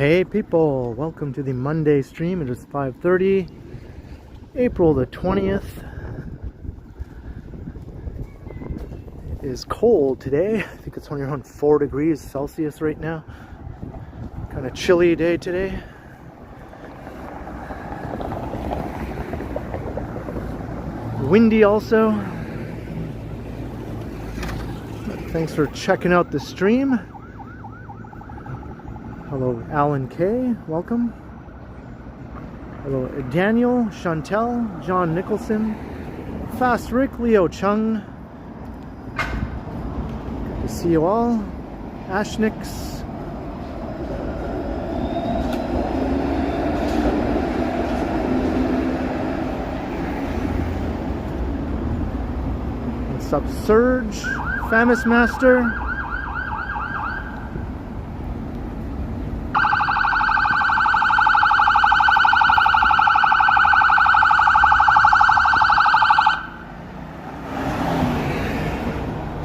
Hey people, welcome to the Monday stream. It is 5:30, April the 20th. It is cold today. I think it's only around 4 degrees Celsius right now. Kind of chilly day today. Windy also. Thanks for checking out the stream. Hello, Alan K. Welcome. Hello, Daniel, Chantel, John Nicholson, Fast Rick, Leo Chung. Good to see you all. Ashnix. What's up, Surge? Famous Master.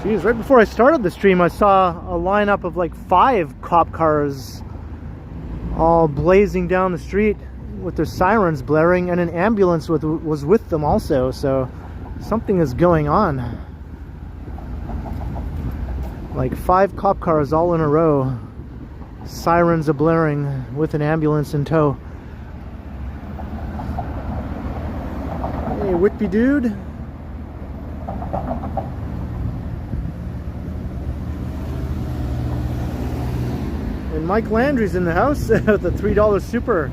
Jeez, right before I started the stream, I saw a lineup of like 5 cop cars all blazing down the street with their sirens blaring, and an ambulance was with them also, so something is going on. Like 5 cop cars all in a row, sirens are blaring with an ambulance in tow. Hey, Whitby dude. And Mike Landry's in the house with a $3 super.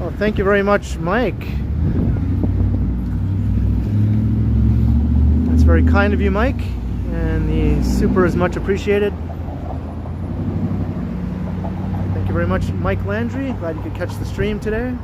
Oh, thank you very much, Mike. That's very kind of you, Mike. And the super is much appreciated. Thank you very much, Mike Landry. Glad you could catch the stream today.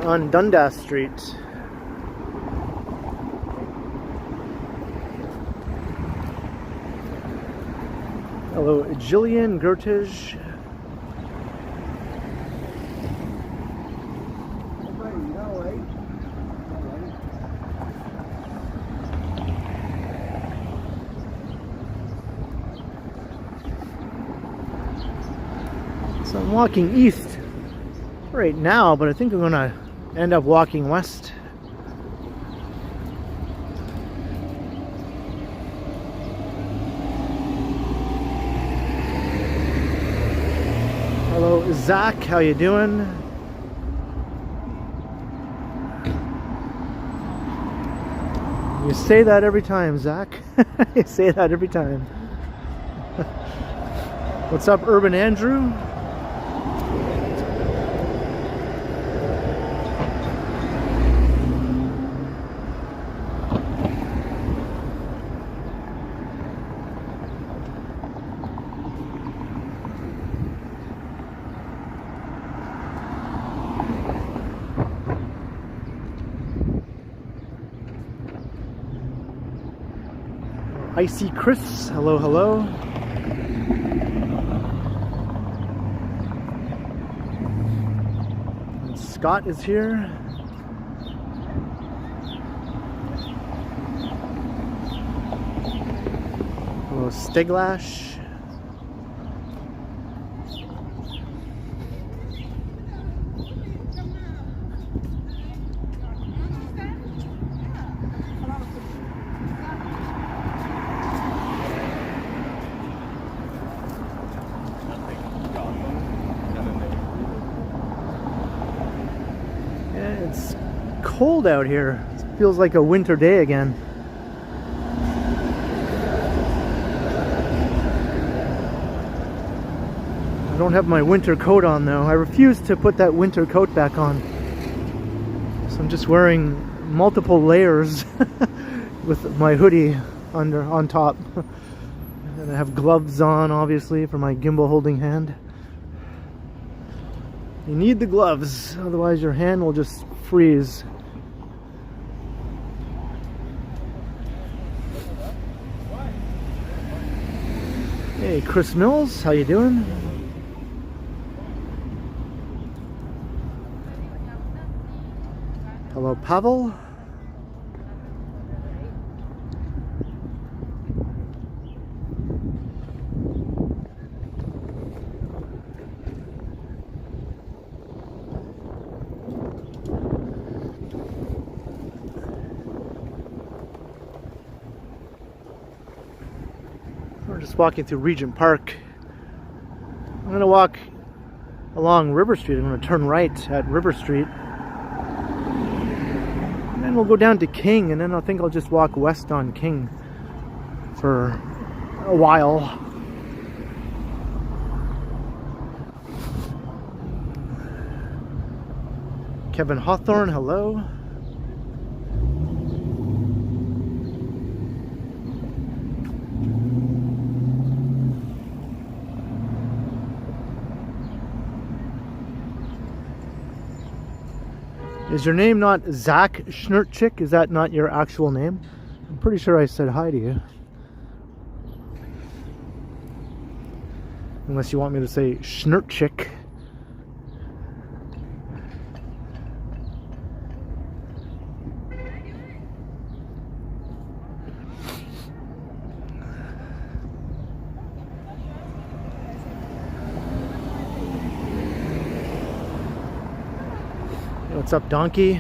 On Dundas Street. Hello, Jillian Gertish. So I'm walking east right now, but I think I'm gonna end up walking west. Hello, Zach. How you doing? You say that every time, Zach. You say that every time. What's up, Urban Andrew? Icy Chris, hello, hello. And Scott is here. Hello, Steglash. Cold out here. It feels like a winter day again. I don't have my winter coat on though. I refuse to put that winter coat back on. So I'm just wearing multiple layers with my hoodie on top. And I have gloves on, obviously, for my gimbal holding hand. You need the gloves, otherwise your hand will just freeze. Hey, Chris Mills, how you doing? Hello, Pavel. We're just walking through Regent Park. I'm going to walk along River Street. I'm going to turn right at River Street. And then we'll go down to King, and then I think I'll just walk west on King for a while. Kevin Hawthorne, hello. Is your name not Zach Schnurtchick? Is that not your actual name? I'm pretty sure I said hi to you. Unless you want me to say Schnurtchick. What's up, donkey?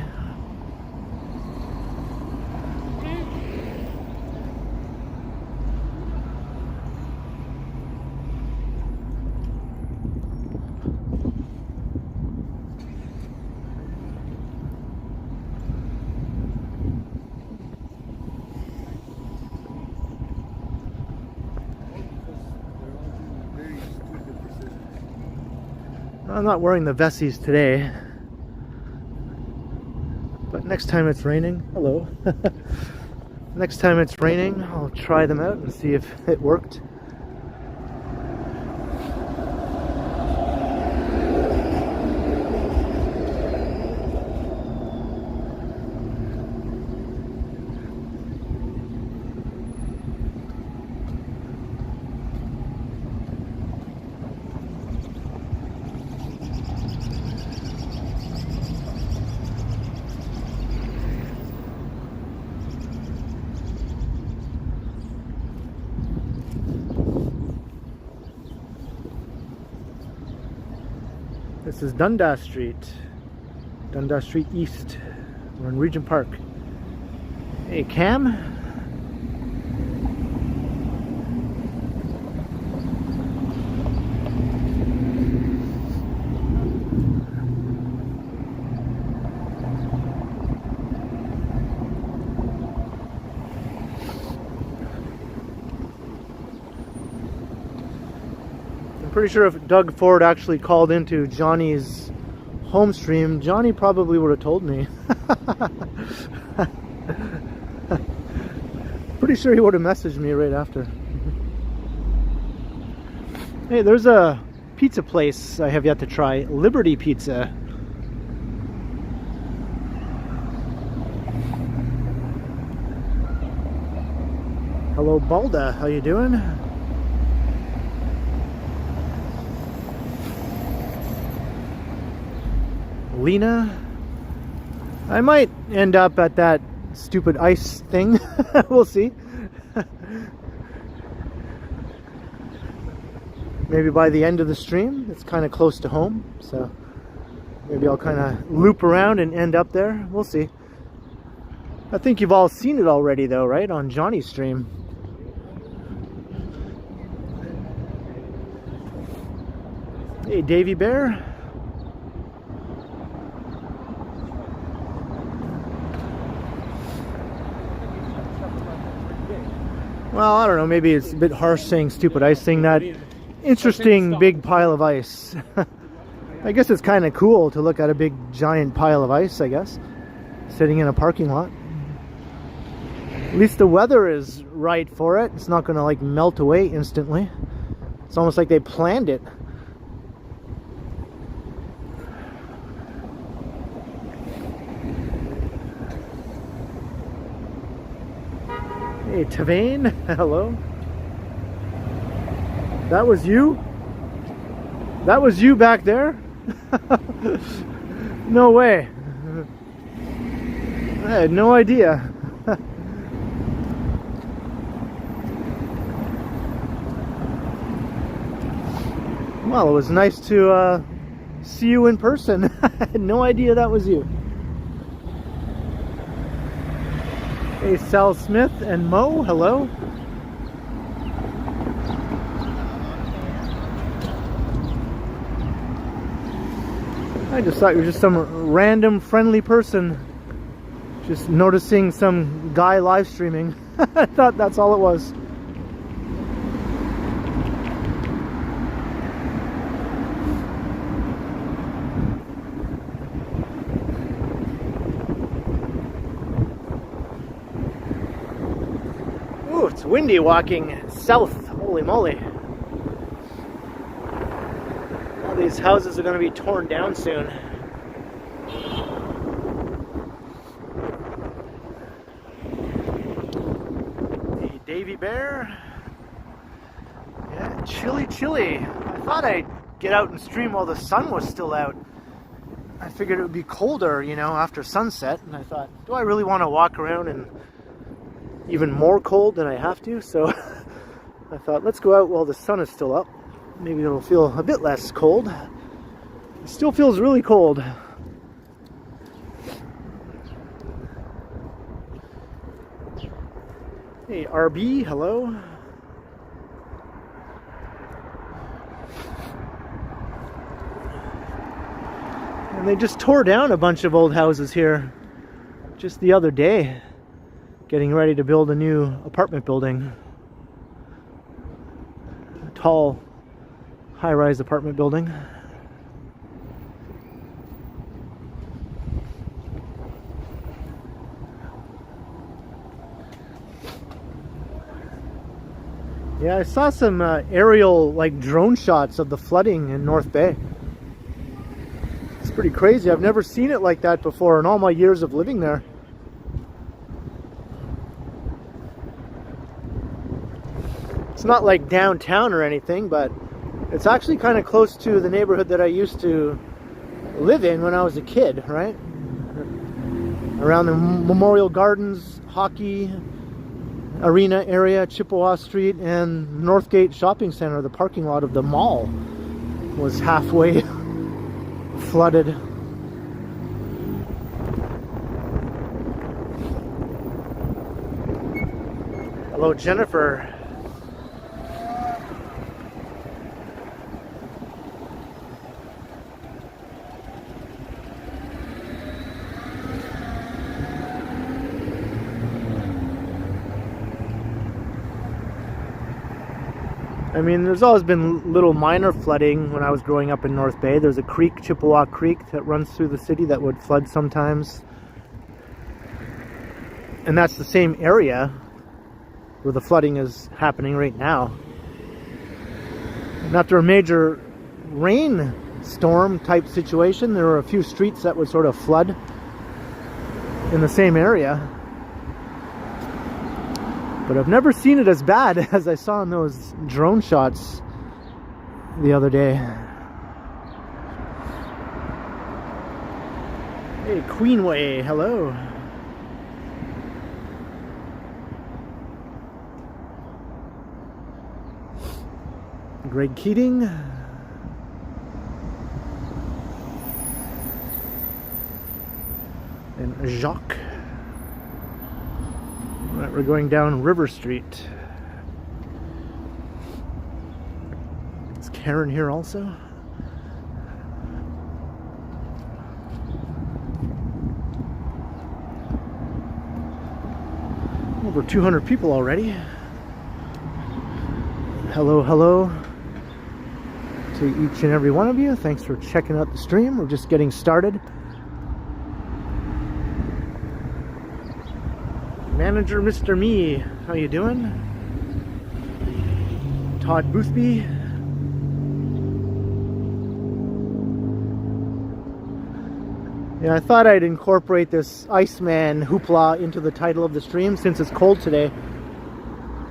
I'm not wearing the Vessies today. But next time it's raining, hello. Next time it's raining, I'll try them out and see if it worked. This is Dundas Street East. We're in Regent Park. Hey, Cam. Pretty sure if Doug Ford actually called into Johnny's home stream, Johnny probably would have told me. Pretty sure he would have messaged me right after. Hey, there's a pizza place I have yet to try, Liberty Pizza. Hello, Balda, how you doing? Lena, I might end up at that stupid ice thing. We'll see. Maybe by the end of the stream. It's kind of close to home, so maybe I'll kind of loop around and end up there. We'll see. I think you've all seen it already though, right? On Johnny's stream. Hey, Davy Bear. Well, I don't know, maybe it's a bit harsh saying stupid ice thing. That interesting big pile of ice. I guess it's kind of cool to look at a big giant pile of ice, I guess, sitting in a parking lot. At least the weather is right for it. It's not going to like melt away instantly. It's almost like they planned it. Hey, Tavain, hello. That was you? That was you back there? No way. I had no idea. Well, it was nice to see you in person. I had no idea that was you. Hey, Sal Smith and Mo, hello. I just thought you were just some random friendly person just noticing some guy live streaming. I thought that's all it was. Ooh, it's windy walking south. Holy moly. All these houses are going to be torn down soon. Hey, Davy Bear. Yeah, chilly. I thought I'd get out and stream while the sun was still out. I figured it would be colder, you know, after sunset. And I thought, do I really want to walk around in even more cold than I have to? So I thought, let's go out while the sun is still up. Maybe it'll feel a bit less cold. It still feels really cold. Hey, RB, hello. And they just tore down a bunch of old houses here just the other day, getting ready to build a new apartment building. A tall, high-rise apartment building. Yeah, I saw some aerial, like, drone shots of the flooding in North Bay. It's pretty crazy. I've never seen it like that before in all my years of living there. It's not like downtown or anything, but it's actually kind of close to the neighborhood that I used to live in when I was a kid, right? Around the Memorial Gardens, hockey arena area, Chippewa Street, and Northgate Shopping Center, the parking lot of the mall was halfway flooded. Hello, Jennifer. I mean, there's always been little minor flooding when I was growing up in North Bay. There's a creek, Chippewa Creek, that runs through the city that would flood sometimes. And that's the same area where the flooding is happening right now. And after a major rainstorm type situation, there were a few streets that would sort of flood in the same area. But I've never seen it as bad as I saw in those drone shots the other day. Hey, Queenway, hello. Greg Keating. And Jacques. Right, we're going down River Street. Is Karen here also? Over 200 people already. Hello, hello to each and every one of you. Thanks for checking out the stream. We're just getting started. Manager Mr. Me, how you doing? Todd Boothby. Yeah, I thought I'd incorporate this Iceman hoopla into the title of the stream since it's cold today.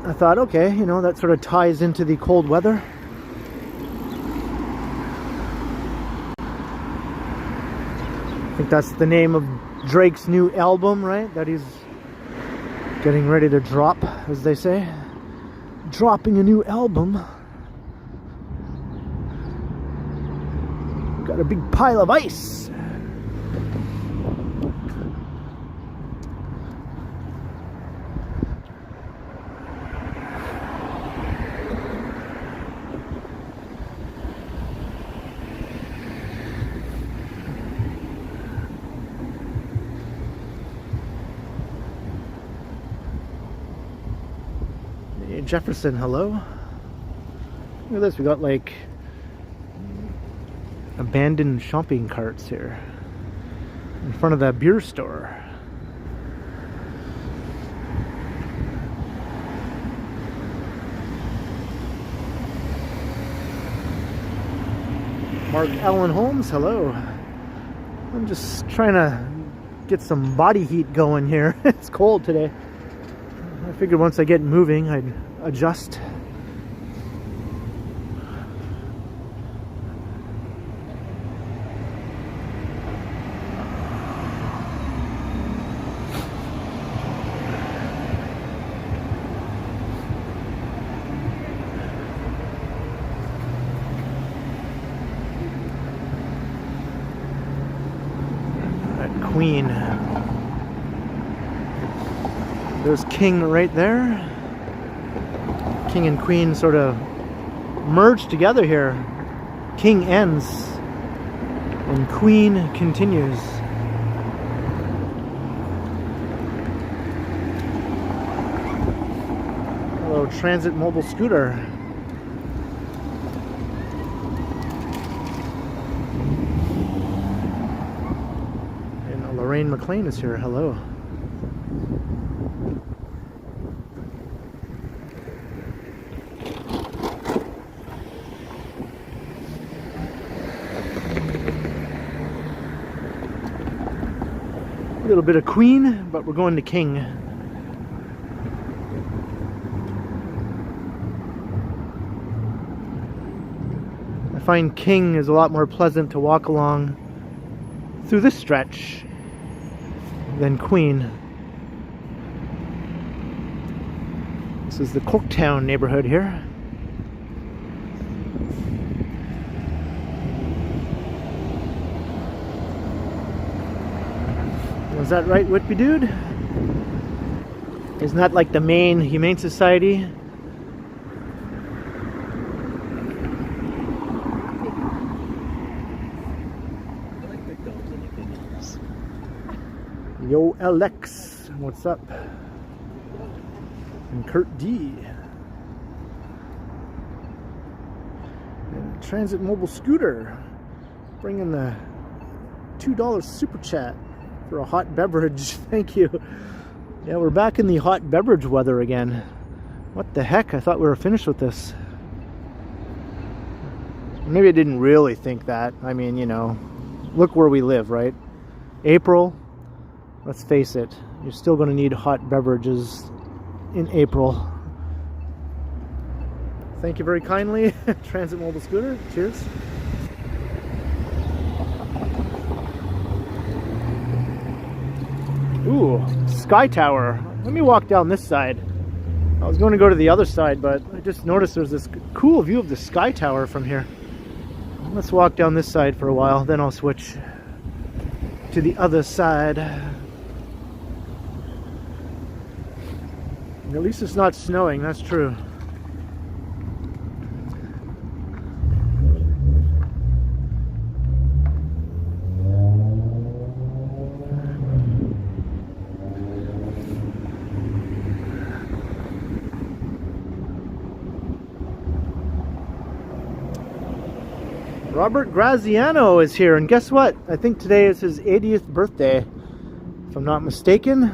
I thought, okay, you know, that sort of ties into the cold weather. I think that's the name of Drake's new album, right? That he's getting ready to drop, as they say. Dropping a new album. Got a big pile of ice. Jefferson, hello. Look at this, we got like abandoned shopping carts here in front of that beer store. Mark Allen Holmes, hello. I'm just trying to get some body heat going here. It's cold today. I figured once I get moving, I'd adjust. That Queen. There's King right there. King and Queen sort of merged together here. King ends and Queen continues. Hello, Transit Mobile Scooter. And Lorraine McLean is here. Hello. A little bit of Queen, but we're going to King. I find King is a lot more pleasant to walk along through this stretch than Queen. This is the Corktown neighborhood here. Is that right, Whitby dude? Isn't that like the main Humane Society? Yo, Alex, what's up? And Kurt D. And Transit Mobile Scooter, bringing the $2 super chat for a hot beverage. Thank you. Yeah, we're back in the hot beverage weather again. What the heck? I thought we were finished with this. Maybe I didn't really think that. I mean, you know, look where we live, right? April. Let's face it, you're still going to need hot beverages in April. Thank you very kindly, Transit Mobile Scooter. Cheers. Ooh, Sky Tower. Let me walk down this side. I was going to go to the other side, but I just noticed there's this cool view of the Sky Tower from here. Let's walk down this side for a while, then I'll switch to the other side. At least it's not snowing, that's true. Robert Graziano is here, and guess what? I think today is his 80th birthday, if I'm not mistaken.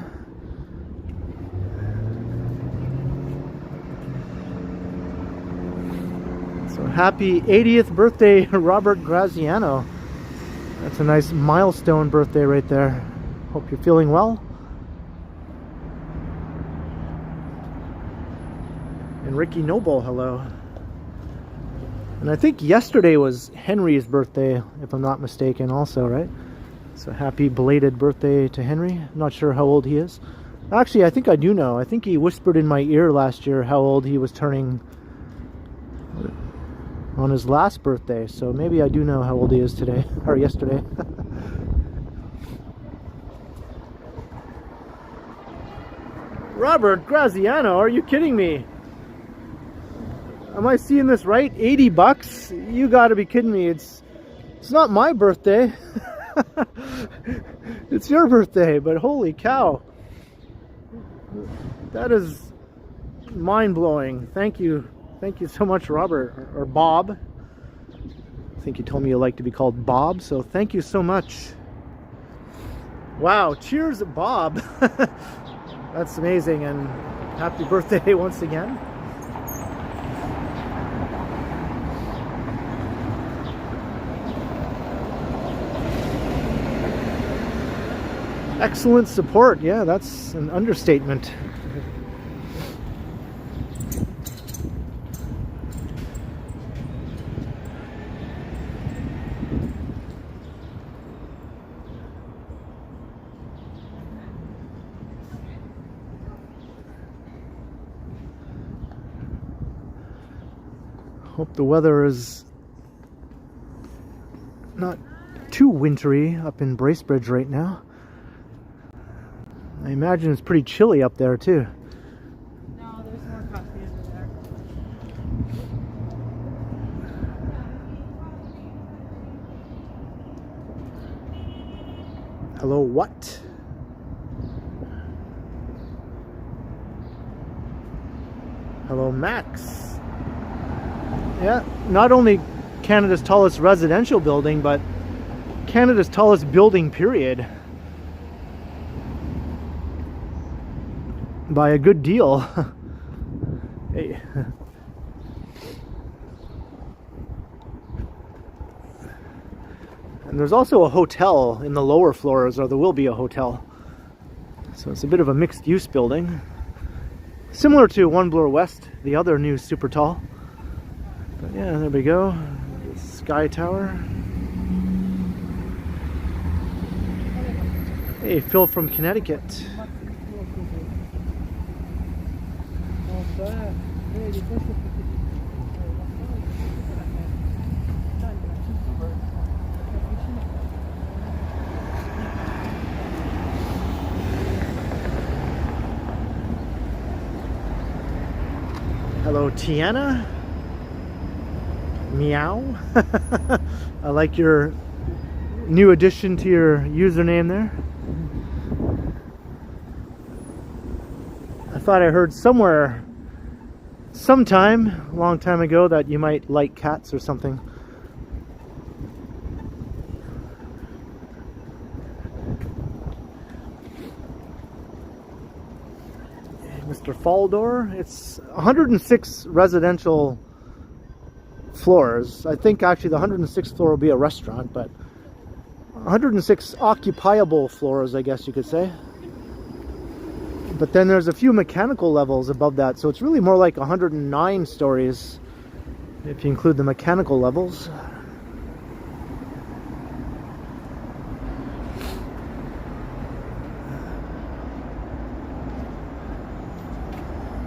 So happy 80th birthday, Robert Graziano. That's a nice milestone birthday right there. Hope you're feeling well. And Ricky Noble, hello. And I think yesterday was Henry's birthday, if I'm not mistaken, also, right? So happy belated birthday to Henry. I'm not sure how old he is. Actually, I think I do know. I think he whispered in my ear last year how old he was turning on his last birthday. So maybe I do know how old he is today, or yesterday. Robert Graziano, are you kidding me? Am I seeing this right? 80 bucks? You gotta be kidding me. It's not my birthday. It's your birthday, but holy cow. That is mind-blowing. Thank you. Thank you so much, Robert, or Bob. I think you told me you like to be called Bob, so thank you so much. Wow, cheers, Bob. That's amazing, and happy birthday once again. Excellent support. Yeah, that's an understatement. Hope the weather is not too wintry up in Bracebridge right now. I imagine it's pretty chilly up there too. No, there's more coffee over there. Hello, what? Hello, Max. Yeah, not only Canada's tallest residential building, but Canada's tallest building, period. By a good deal. Hey. And there's also a hotel in the lower floors, or there will be a hotel. So it's a bit of a mixed use building. Similar to One Bloor West, the other new super tall. But yeah, there we go. Sky Tower. Hey, Phil from Connecticut. Hello, Tiana. Meow. I like your new addition to your username there. I thought I heard somewhere, sometime, a long time ago, that you might like cats or something. Mr. Faldor. It's 106 residential floors. I think actually the 106th floor will be a restaurant, but 106 occupiable floors, I guess you could say. But then there's a few mechanical levels above that, so it's really more like 109 stories if you include the mechanical levels.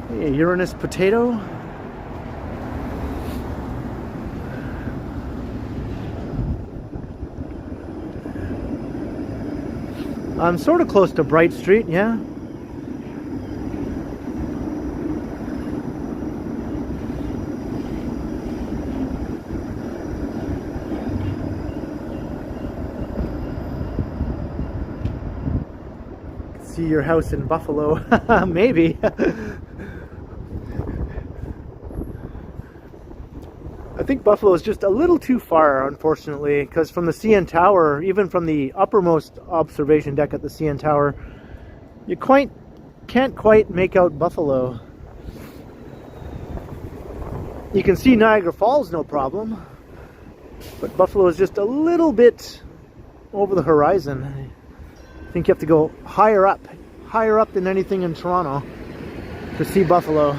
Hey, Uranus Potato. I'm sort of close to Bright Street, yeah. See your house in Buffalo. Maybe. I think Buffalo is just a little too far, unfortunately, because from the CN Tower, even from the uppermost observation deck at the CN Tower, you can't quite make out Buffalo. You can see Niagara Falls, no problem, but Buffalo is just a little bit over the horizon. I think you have to go higher up than anything in Toronto to see Buffalo.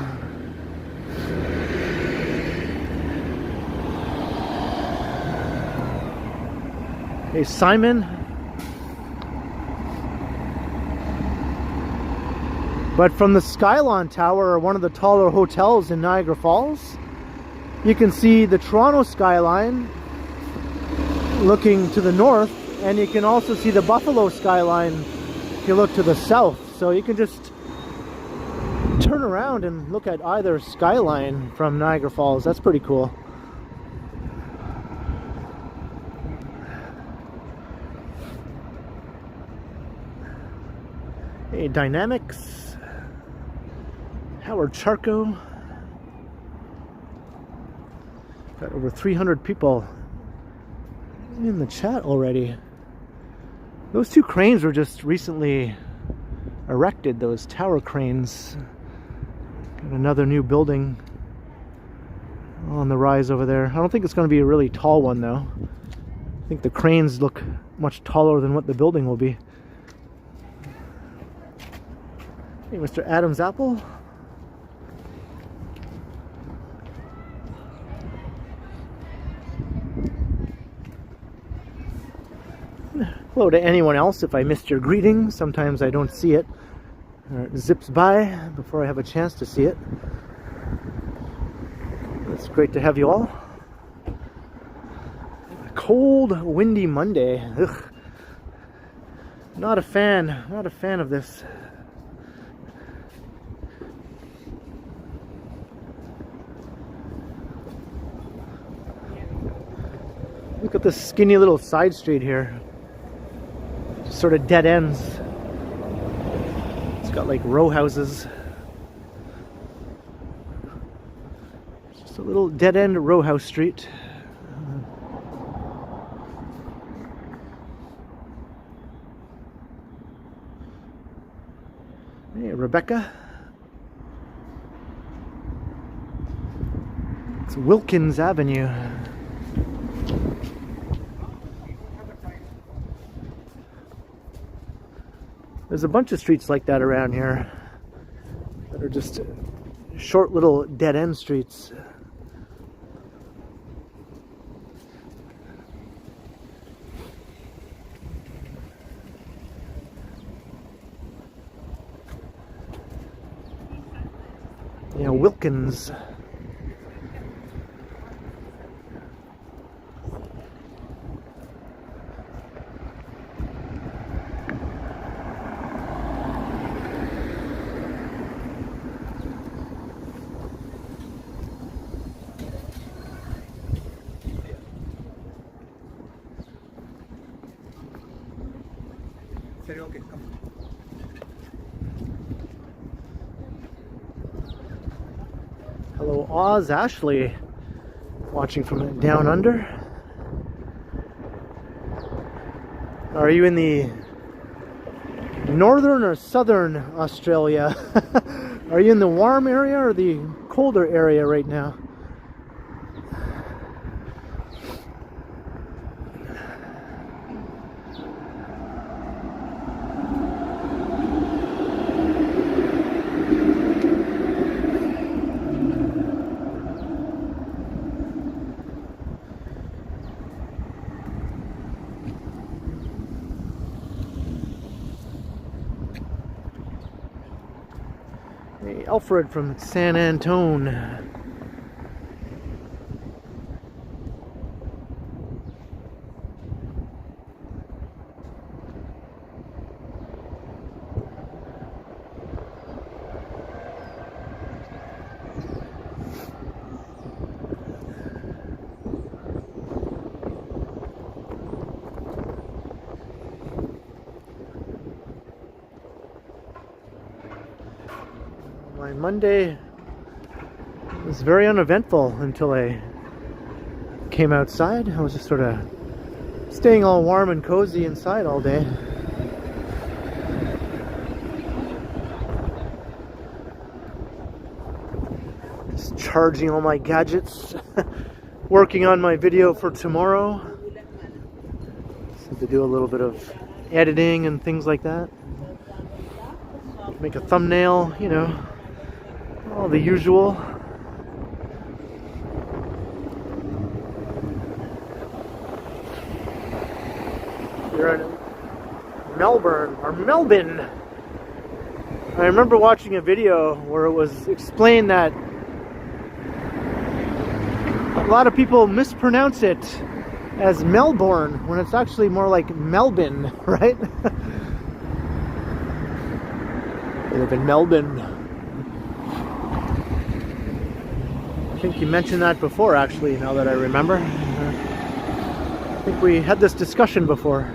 Hey, Simon. But from the Skylon Tower, or one of the taller hotels in Niagara Falls, you can see the Toronto skyline looking to the north, and you can also see the Buffalo skyline if you look to the south. So you can just turn around and look at either skyline from Niagara Falls. That's pretty cool. Hey, Dynamics, Howard Charco. Got over 300 people in the chat already. Those two cranes were just recently erected, those tower cranes. Got another new building on the rise over there. I don't think it's going to be a really tall one though. I think the cranes look much taller than what the building will be. Hey, Mr. Adam's Apple. Hello to anyone else if I missed your greeting. Sometimes I don't see it. It zips by before I have a chance to see it. It's great to have you all. A cold, windy Monday. Ugh. Not a fan of this. Look at this skinny little side street here. Just sort of dead ends. It's got like row houses. It's just a little dead end row house street. Hey, Rebecca. It's Wilkins Avenue. There's a bunch of streets like that around here that are just short little dead-end streets. Yeah, Wilkins. Hello, Oz Ashley, watching from down under. Are you in the northern or southern Australia? Are you in the warm area or the colder area right now? Hey, Alfred from San Antone. My Monday was very uneventful until I came outside. I was just sort of staying all warm and cozy inside all day. Just charging all my gadgets, working on my video for tomorrow. So to do a little bit of editing and things like that. Make a thumbnail, you know. All the usual. You're in Melbourne or Melbourne. I remember watching a video where it was explained that a lot of people mispronounce it as Melbourne when it's actually more like Melbourne, right? They live in Melbourne. I think you mentioned that before, actually, now that I remember. I think we had this discussion before.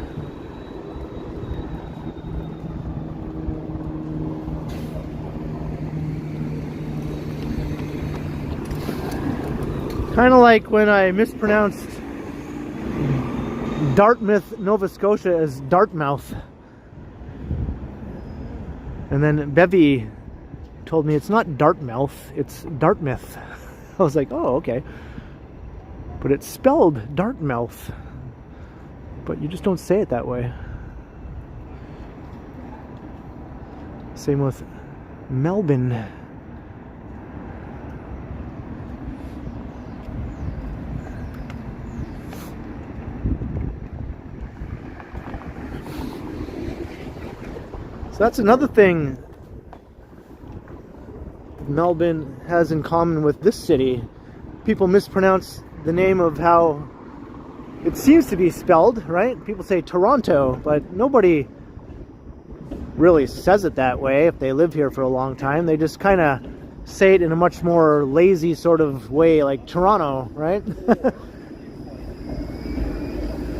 Kind of like when I mispronounced Dartmouth, Nova Scotia as Dartmouth. And then Bevy told me it's not Dartmouth, it's Dartmouth. I was like, oh, okay. But it's spelled Dartmouth. But you just don't say it that way. Same with Melbourne. So that's another thing Melbourne has in common with this city. People mispronounce the name of how it seems to be spelled, right? People say Toronto, but nobody really says it that way if they live here for a long time. They just kind of say it in a much more lazy sort of way, like Toronto, right?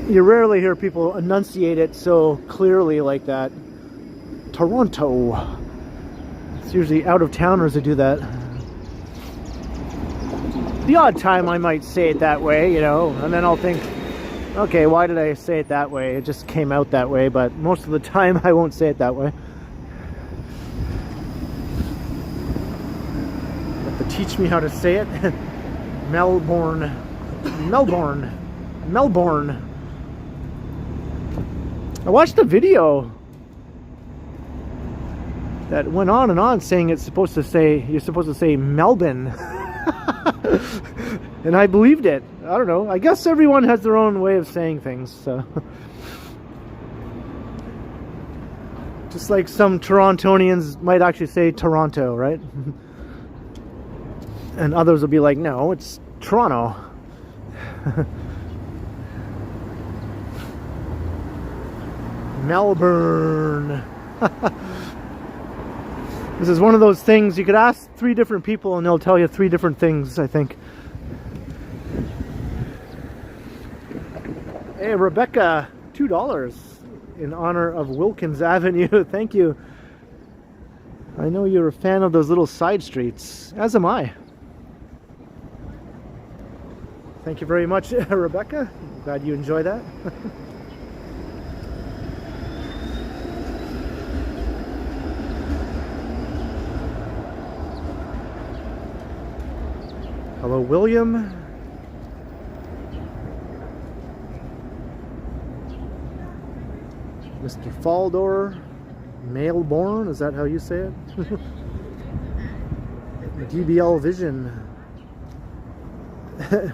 You rarely hear people enunciate it so clearly like that. Toronto. It's usually out-of-towners that do that. The odd time I might say it that way, you know, and then I'll think, okay, why did I say it that way? It just came out that way, but most of the time I won't say it that way. You have to teach me how to say it. Melbourne. Melbourne. Melbourne. I watched a video that went on and on saying it's supposed to say, you're supposed to say Melbourne. And I believed it. I don't know. I guess everyone has their own way of saying things, so. Just like some Torontonians might actually say Toronto, right? And others will be like, no, it's Toronto. Melbourne. This is one of those things you could ask 3 different people and they'll tell you 3 different things, I think. Hey, Rebecca, $2 in honor of Wilkins Avenue. Thank you. I know you're a fan of those little side streets, as am I. Thank you very much, Rebecca. I'm glad you enjoy that. Hello, William. Mr. Faldor. Mailborn, is that how you say it? DBL Vision.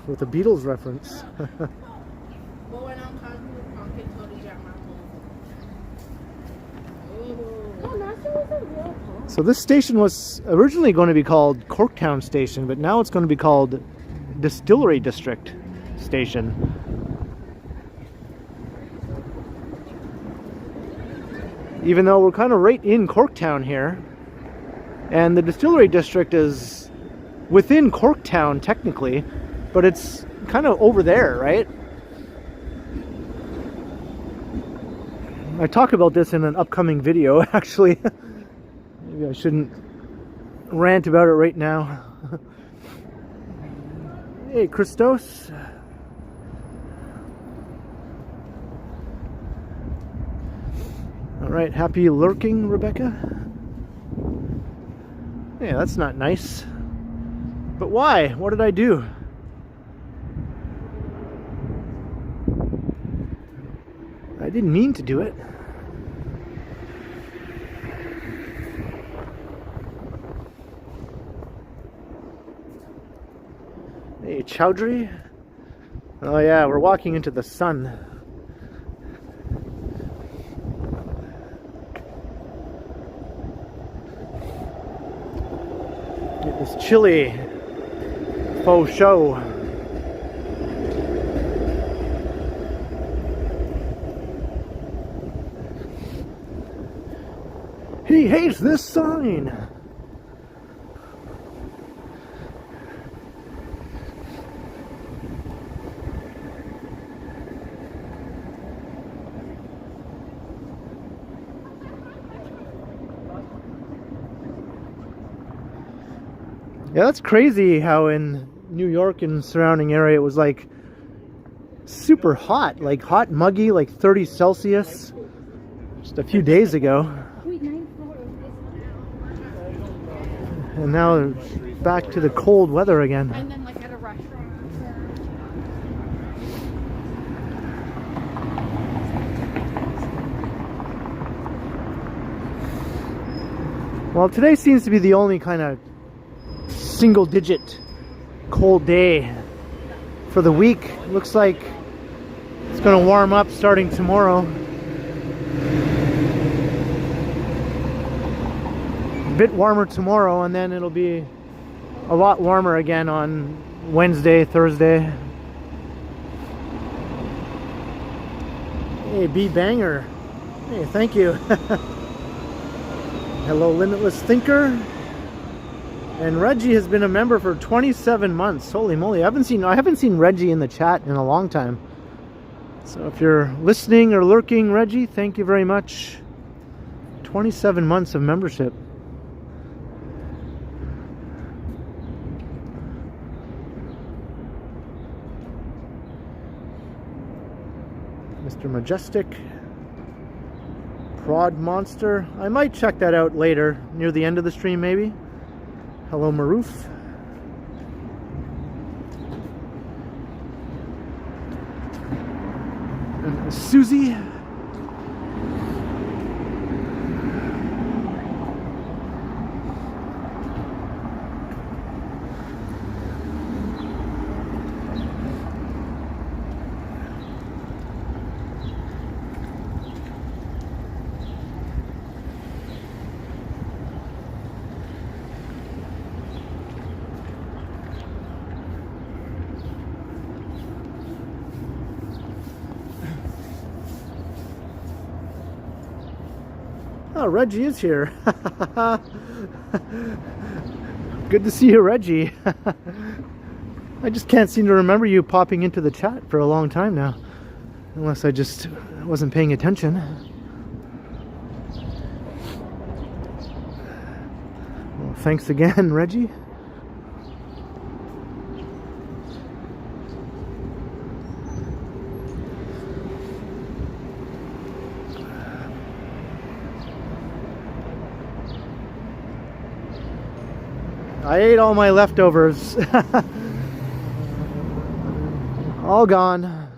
With a Beatles reference. So this station was originally going to be called Corktown Station, but now it's going to be called Distillery District Station. Even though we're kind of right in Corktown here, and the Distillery District is within Corktown technically, but it's kind of over there, right? I talk about this in an upcoming video, actually. Maybe I shouldn't rant about it right now. Hey, Christos. Alright, happy lurking, Rebecca? Yeah, that's not nice. But why? What did I do? I didn't mean to do it. Hey, Chowdhury. Oh yeah, we're walking into the sun. It was chilly. Faux show. He hates this sign. Yeah, that's crazy how in New York and surrounding area it was like super hot, like hot, muggy, like 30 Celsius just a few days ago. And now back to the cold weather again. And then like at a restaurant. Well, today seems to be the only kind of single digit cold day for the week. Looks like it's going to warm up starting tomorrow. A bit warmer tomorrow, and then it'll be a lot warmer again on Wednesday, Thursday. Hey, B-Banger. Hey, thank you. Hello, Limitless Thinker. And Reggie has been a member for 27 months. Holy moly, I haven't seen Reggie in the chat in a long time. So if you're listening or lurking, Reggie, thank you very much. 27 months of membership. Mr. Majestic. Prod Monster. I might check that out later, near the end of the stream maybe. Hello, Maroof. And Susie. Oh, Reggie is here. Good to see you, Reggie. I just can't seem to remember you popping into the chat for a long time now. Unless I just wasn't paying attention. Well, thanks again, Reggie. I ate all my leftovers. All gone.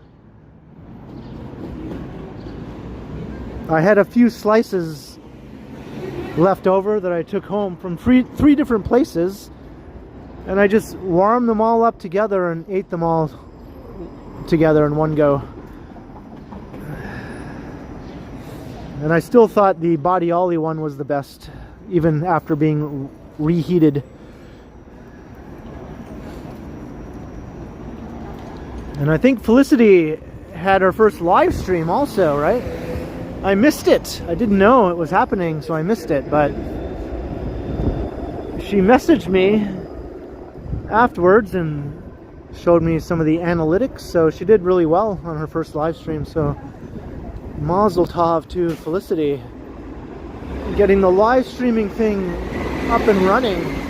I had a few slices left over that I took home from three different places, and I just warmed them all up together and ate them all together in one go. And I still thought the Body Ollie one was the best, even after being reheated. And I think Felicity had her first live stream also, right? I missed it. I didn't know it was happening, so I missed it. But she messaged me afterwards and showed me some of the analytics. So she did really well on her first live stream. So mazel tov to Felicity. Getting the live streaming thing up and running.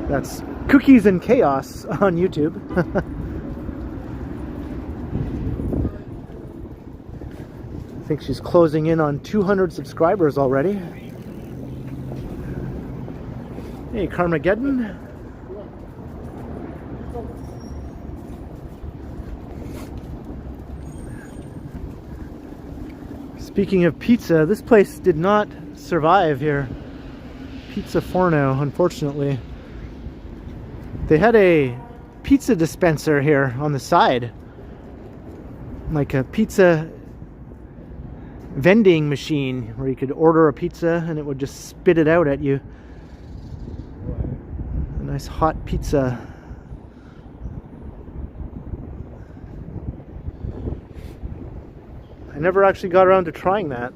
That's Cookies and Chaos on YouTube. I think she's closing in on 200 subscribers already. Hey, Carmageddon. Speaking of pizza, this place did not survive here. Pizza Forno, unfortunately. They had a pizza dispenser here on the side. Like a pizza vending machine where you could order a pizza and it would just spit it out at you. A nice hot pizza. I never actually got around to trying that.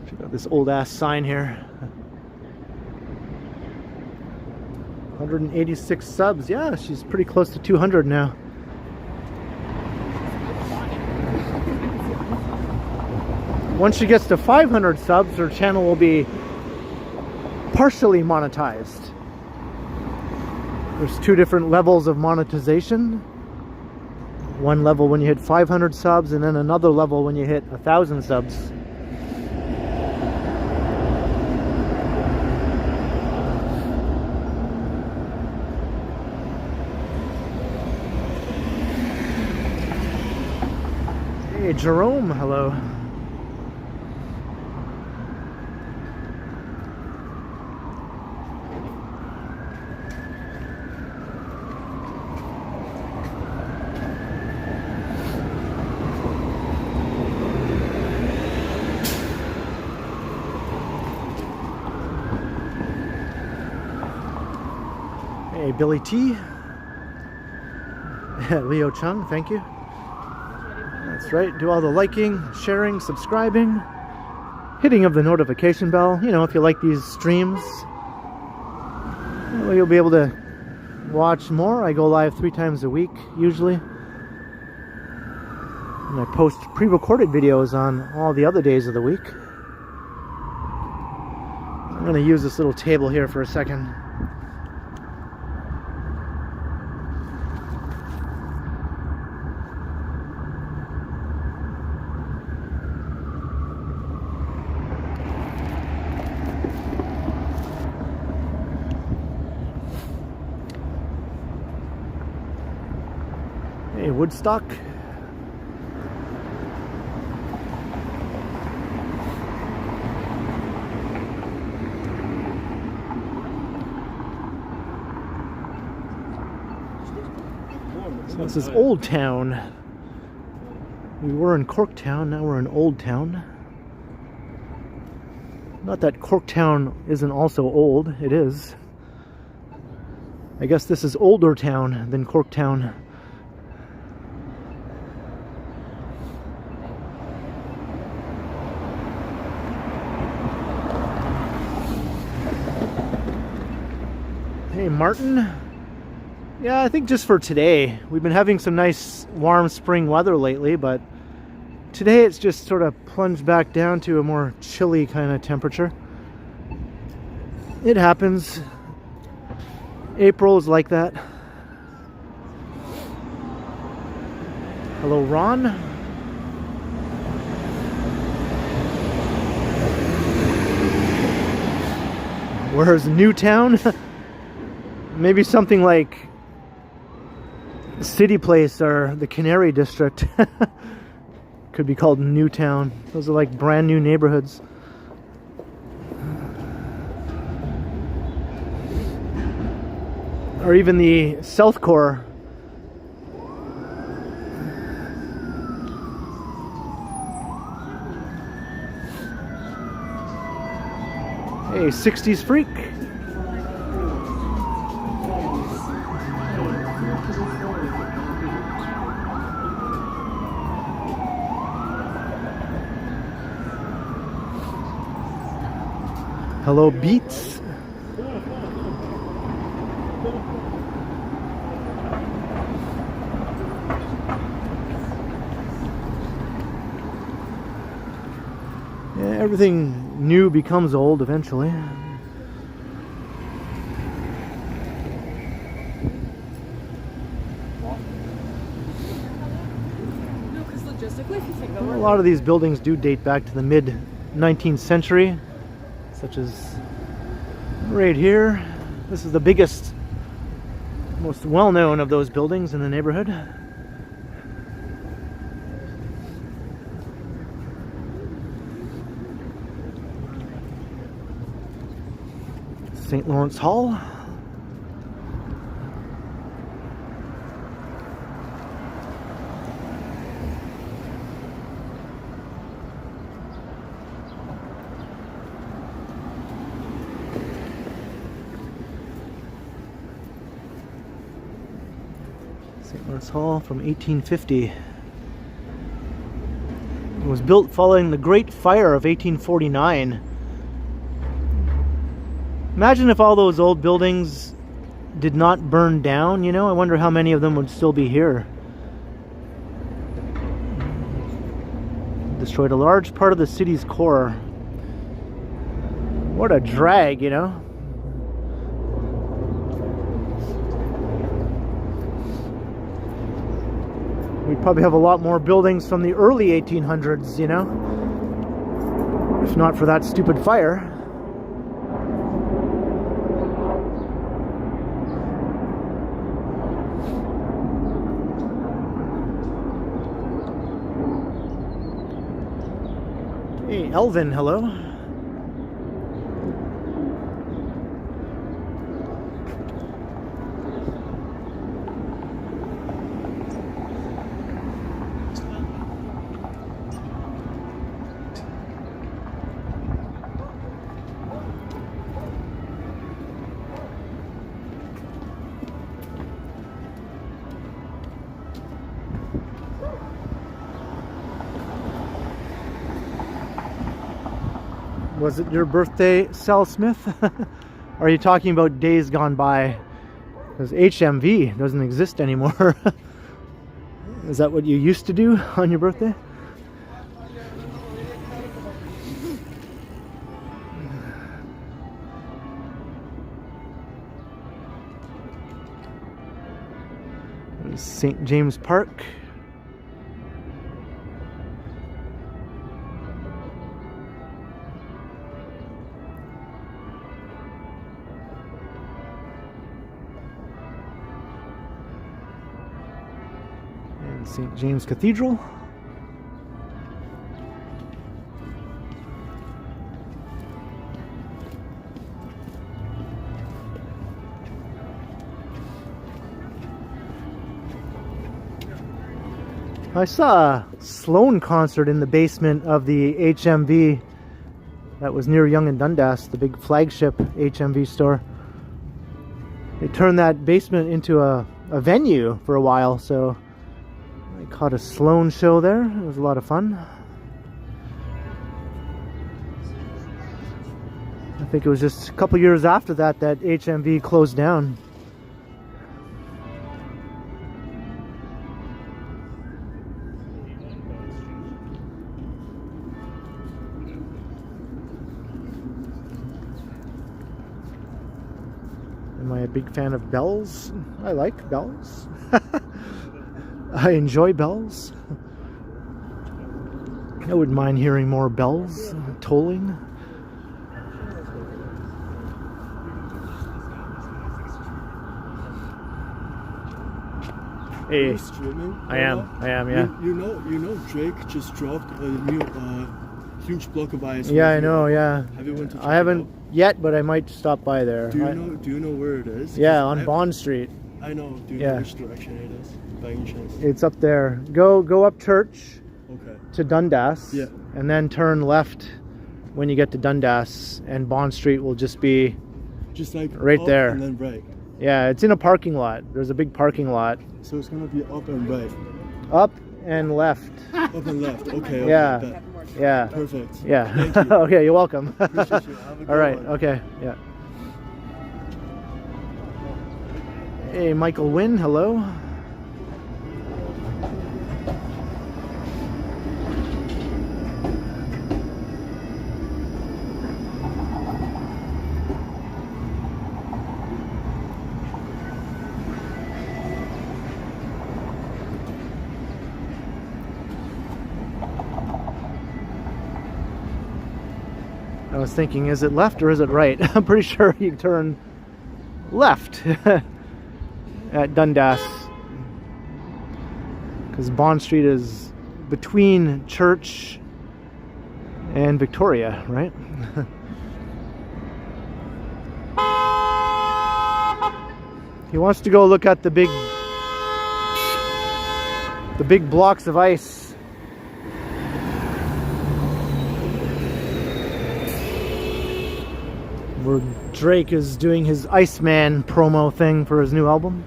Check out this old ass sign here. 186 subs. Yeah, she's pretty close to 200 now. Once she gets to 500 subs, her channel will be partially monetized. There's 2 different levels of monetization. One level when you hit 500 subs, and then another level when you hit 1,000 subs. Hey, Jerome, hello. Hey, Billy T. Leo Chung, thank you. That's right, do all the liking, sharing, subscribing, hitting of the notification bell. You know, if you like these streams, well, you'll be able to watch more. I go live 3 times a week, usually. And I post pre-recorded videos on all the other days of the week. I'm going to use this little table here for a second. Hey, Woodstock. So this is Old Town. We were in Corktown, now we're in Old Town. Not that Corktown isn't also old, it is. I guess this is older town than Corktown. Hey, Martin. Yeah, I think just for today. We've been having some nice warm spring weather lately, but today it's just sort of plunged back down to a more chilly kind of temperature. It happens. April is like that. Hello, Ron. Where's Newtown? Maybe something like City Place or the Canary District. Could be called Newtown. Those are like brand new neighborhoods. Or even the South Core. Hey, 60s freak. Hello, Beats. Yeah, everything new becomes old eventually. A lot of these buildings do date back to the mid-19th century, such as right here. This is the biggest, most well-known of those buildings in the neighborhood. St. Lawrence Hall. St. Lawrence Hall from 1850. It was built following the Great Fire of 1849. Imagine if all those old buildings did not burn down, you know? I wonder how many of them would still be here. Destroyed a large part of the city's core. What a drag, you know? We'd probably have a lot more buildings from the early 1800s, you know? If not for that stupid fire. Hey, Elvin, hello. Was it your birthday, Sal Smith? Are you talking about days gone by? Because HMV doesn't exist anymore. Is that what you used to do on your birthday? St. James Park. St. James Cathedral. I saw a Sloan concert in the basement of the HMV that was near Yonge and Dundas, the big flagship HMV store. They turned that basement into a venue for a while, so I caught a Sloan show there. It was a lot of fun. I think it was just a couple years after that that HMV closed down. Am I a big fan of bells? I like bells. I enjoy bells. I wouldn't mind hearing more bells tolling. Hey, Are streaming? I am, yeah. You know, Drake just dropped a new huge block of ice. Yeah, I know, yeah. Have you went to check I haven't yet, but I might stop by there. Do you know where it is? Yeah, on Bond Street. I know. Do you know which direction it is? By any chance? It's up there. Go up Church to Dundas, Yeah. and then turn left when you get to Dundas, and Bond Street will just be just like right up there. and then right. Yeah, it's in a parking lot. There's a big parking lot. So it's gonna be up and right. Up and left. Up and left. Okay. Yeah. Bet. Yeah. Perfect. Yeah. Thank you. Okay, you're welcome. Appreciate you. Have a good All right. one. Okay. Yeah. Hey, Michael Wynn. Hello. I was thinking, is it left or is it right? I'm pretty sure you turn left at Dundas, because Bond Street is between Church and Victoria, right? He wants to go look at the big blocks of ice. Where Drake is doing his Iceman promo thing for his new album.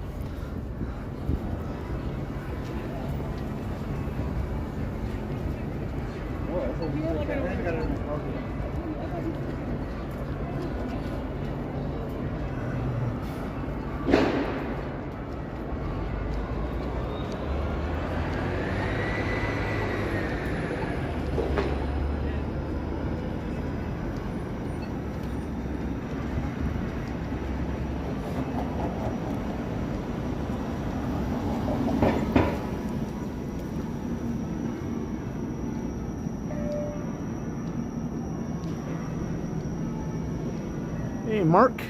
Hey, Mark.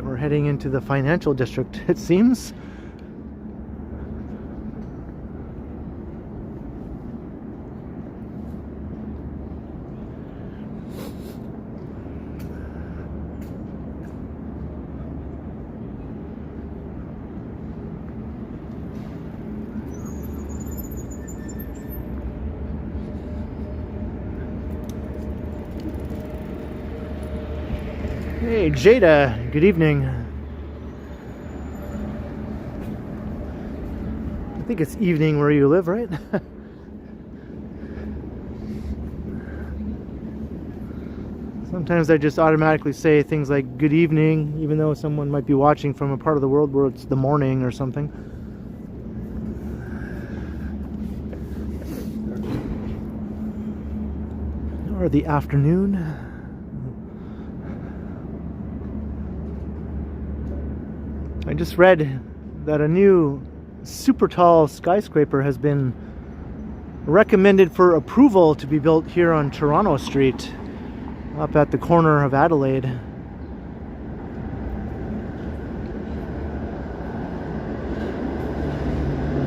We're heading into the financial district, it seems. Hey, Jada, good evening. I think it's evening where you live, right? Sometimes I just automatically say things like good evening, even though someone might be watching from a part of the world where it's the morning or something. Or the afternoon. I just read that a new super tall skyscraper has been recommended for approval to be built here on Toronto Street, up at the corner of Adelaide.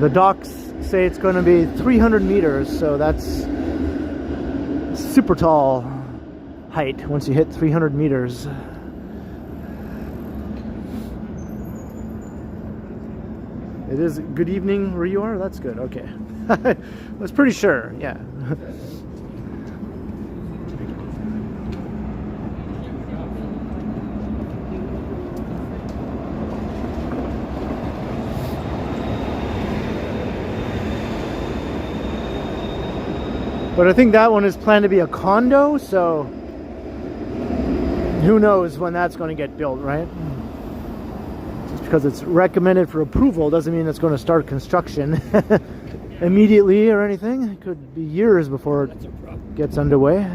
The docs say it's going to be 300 meters, so that's super tall height once you hit 300 meters. It is good evening where you are? That's good, okay. I was pretty sure, yeah. But I think that one is planned to be a condo, so who knows when that's going to get built, right? Because it's recommended for approval doesn't mean it's going to start construction immediately or anything. It could be years before it gets underway.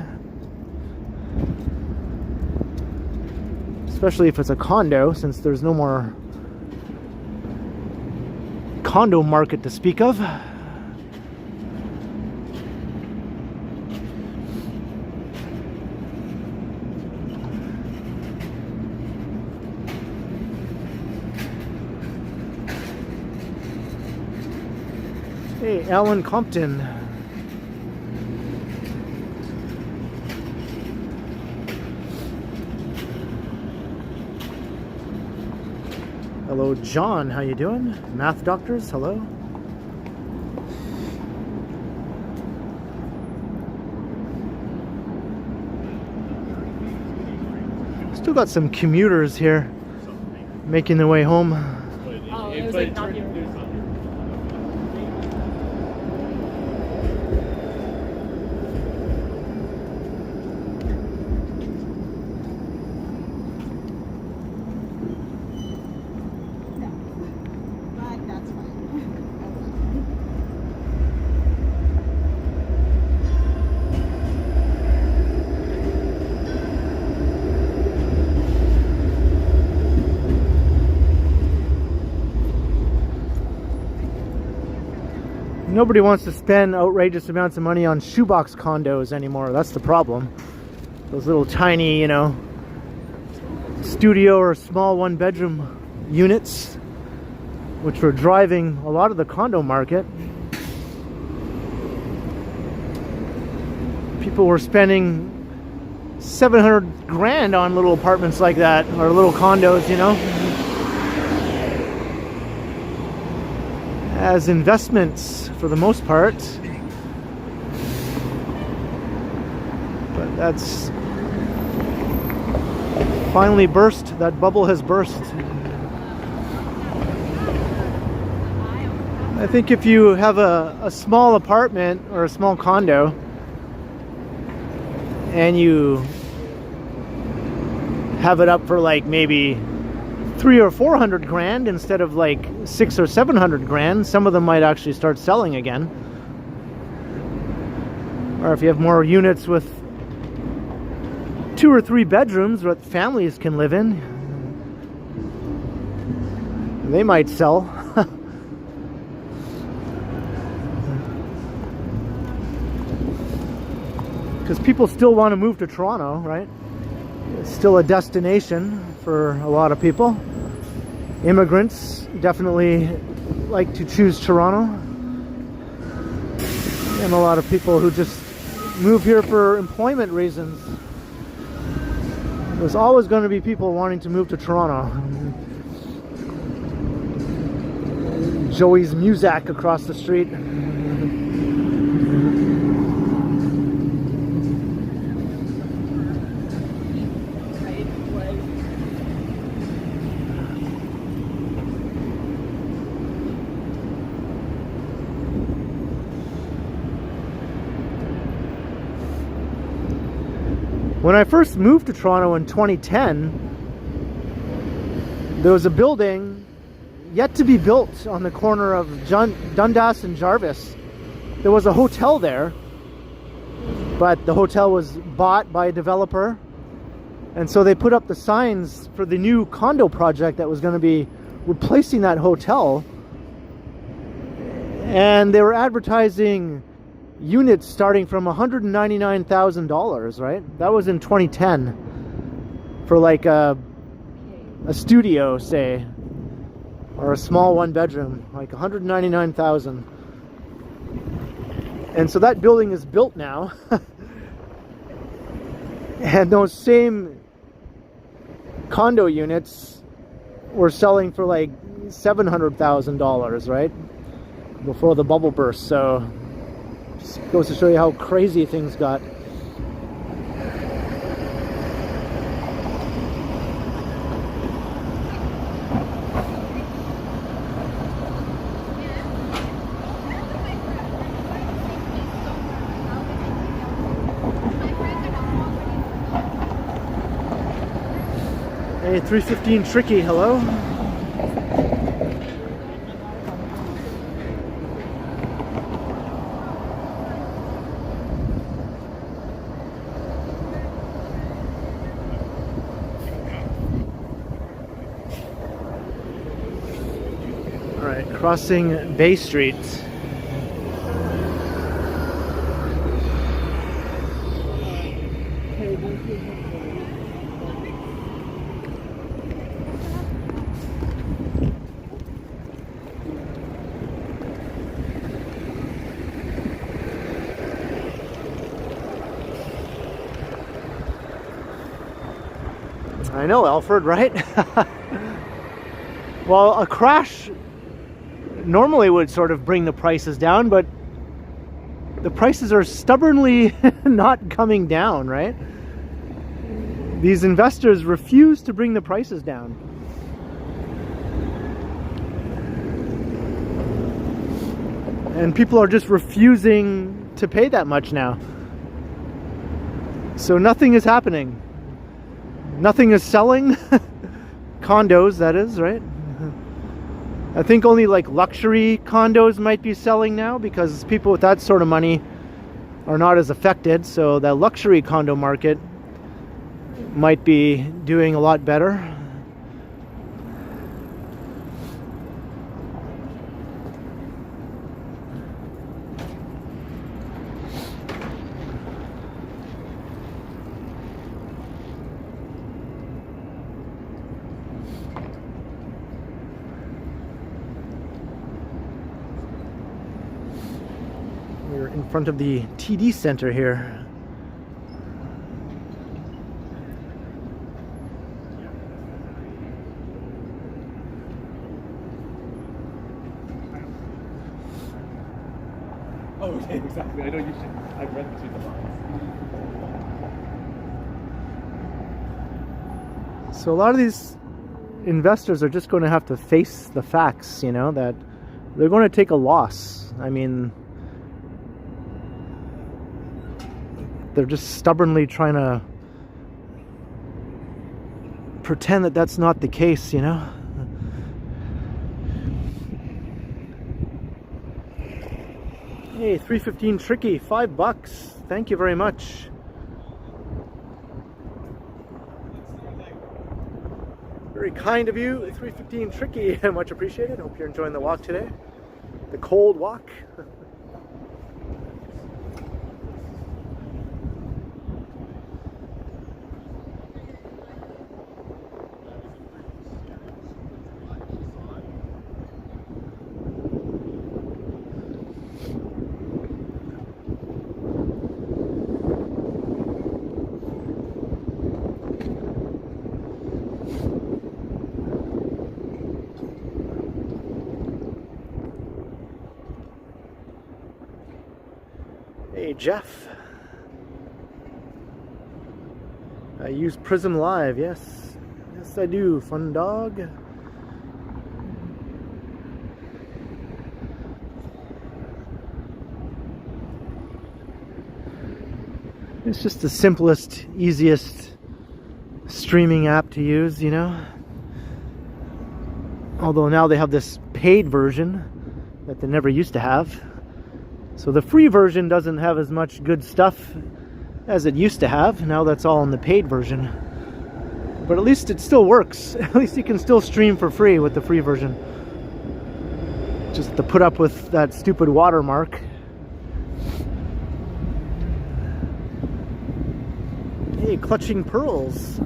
Especially if it's a condo, since there's no more condo market to speak of. Hey, Alan Compton. Hello, John. How you doing? Math doctors, hello. Still got some commuters here making their way home. Oh, it was like not here. Nobody wants to spend outrageous amounts of money on shoebox condos anymore. That's the problem. Those little tiny, you know, studio or small one-bedroom units, which were driving a lot of the condo market. People were spending 700 grand on little apartments like that, or little condos, you know, as investments for the most part. But that's finally burst. That bubble has burst. I think if you have a small apartment or a small condo and you have it up for like maybe 300 or 400 grand instead of like 600 or 700 grand, some of them might actually start selling again. Or if you have more units with 2 or 3 bedrooms that families can live in, they might sell. Because people still want to move to Toronto, right? It's still a destination for a lot of people. Immigrants definitely like to choose Toronto. And a lot of people who just move here for employment reasons. There's always going to be people wanting to move to Toronto. Joey's Muzak across the street. When I first moved to Toronto in 2010, there was a building yet to be built on the corner of Dundas and Jarvis. There was a hotel there, but the hotel was bought by a developer, and so they put up the signs for the new condo project that was going to be replacing that hotel, and they were advertising units starting from $199,000, right? That was in 2010 for like a studio, say, or a small one bedroom, like $199,000. And so that building is built now. And those same condo units were selling for like $700,000, right? Before the bubble burst. So just goes to show you how crazy things got. Hey, 315 Tricky, hello? Alright, crossing Bay Street. I know, Alfred, right? Well, a crash normally would sort of bring the prices down, but the prices are stubbornly not coming down, right? These investors refuse to bring the prices down. And people are just refusing to pay that much now. So nothing is happening. Nothing is selling. Condos, that is, right? I think only like luxury condos might be selling now because people with that sort of money are not as affected. So the luxury condo market might be doing a lot better. front of the TD Center here. Oh, okay, exactly. I know you should. I've read between the lines. So a lot of these investors are just going to have to face the facts, you know, that they're going to take a loss. I mean, they're just stubbornly trying to pretend that that's not the case, you know. Hey, 315 Tricky, $5. Thank you very much. Very kind of you, 315 Tricky. Much appreciated. Hope you're enjoying the walk today. The cold walk. Hey Jeff, I use Prism Live, yes I do, fun dog. It's just the simplest, easiest streaming app to use, you know. Although now they have this paid version that they never used to have. So the free version doesn't have as much good stuff as it used to have. Now that's all in the paid version. But at least it still works. At least you can still stream for free with the free version. Just have to put up with that stupid watermark. Hey, Clutching Pearls.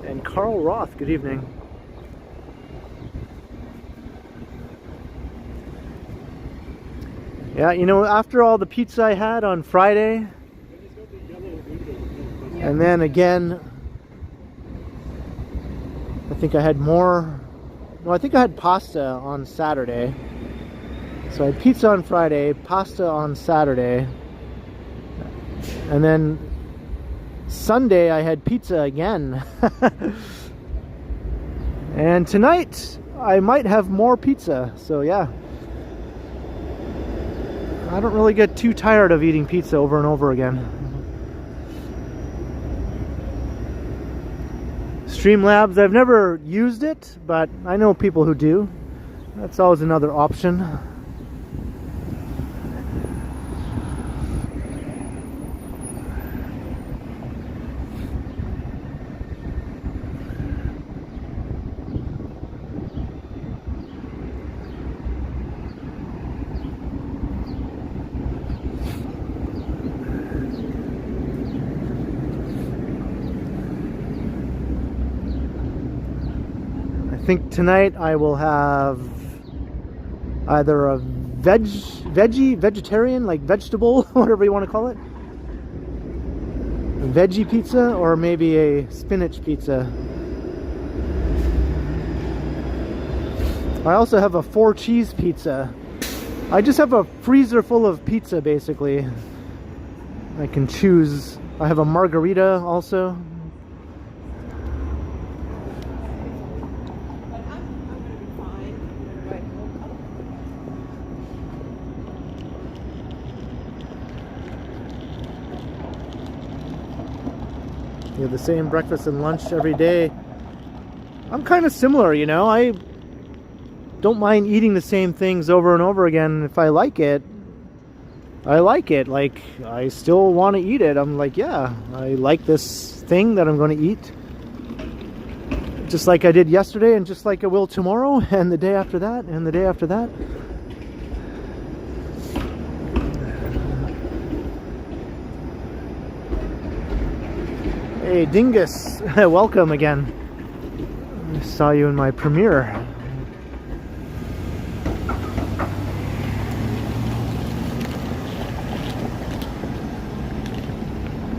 And Carl Roth, good evening. Yeah, you know, after all the pizza I had on Friday, and then again, I think I had more, no, I think I had pasta on Saturday. So I had pizza on Friday, pasta on Saturday, and then Sunday I had pizza again. And tonight I might have more pizza, so yeah. I don't really get too tired of eating pizza over and over again. Streamlabs, I've never used it, but I know people who do. That's always another option. I think tonight I will have either a vegetarian, like vegetable, whatever you want to call it, a veggie pizza, or maybe a spinach pizza. I also have a 4-cheese pizza. I just have a freezer full of pizza, basically. I can choose. I have a margarita also. You have the same breakfast and lunch every day. I'm kind of similar, you know. I don't mind eating the same things over and over again. If I like it, I like it. Like, I still want to eat it. I'm like, yeah, I like this thing that I'm going to eat. Just like I did yesterday, and just like I will tomorrow, and the day after that, and the day after that. Hey Dingus, welcome again. I saw you in my premiere.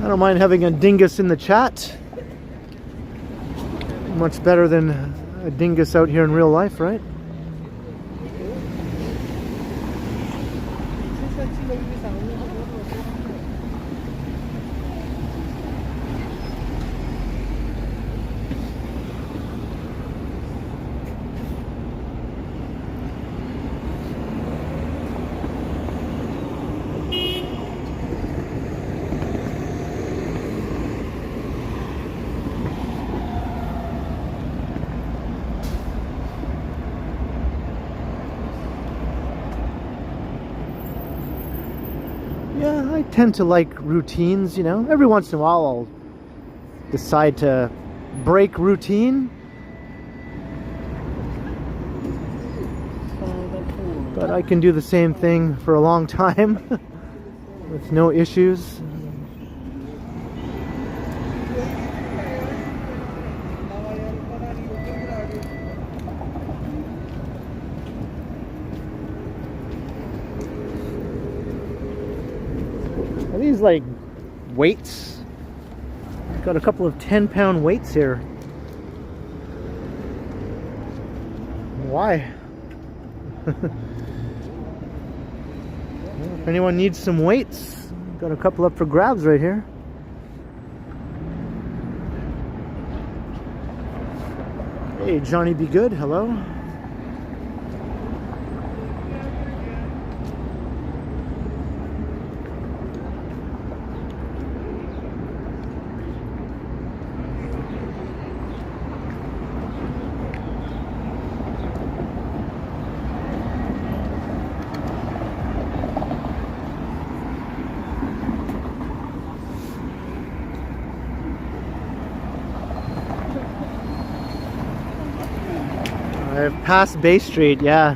I don't mind having a dingus in the chat. Much better than a dingus out here in real life, right? Yeah, I tend to like routines, you know. Every once in a while I'll decide to break routine. But I can do the same thing for a long time with no issues. Are these like weights? Got a couple of 10-pound weights here. Why? If anyone needs some weights, got a couple up for grabs right here. Hey, Johnny Be Good, hello. I've passed Bay Street, yeah.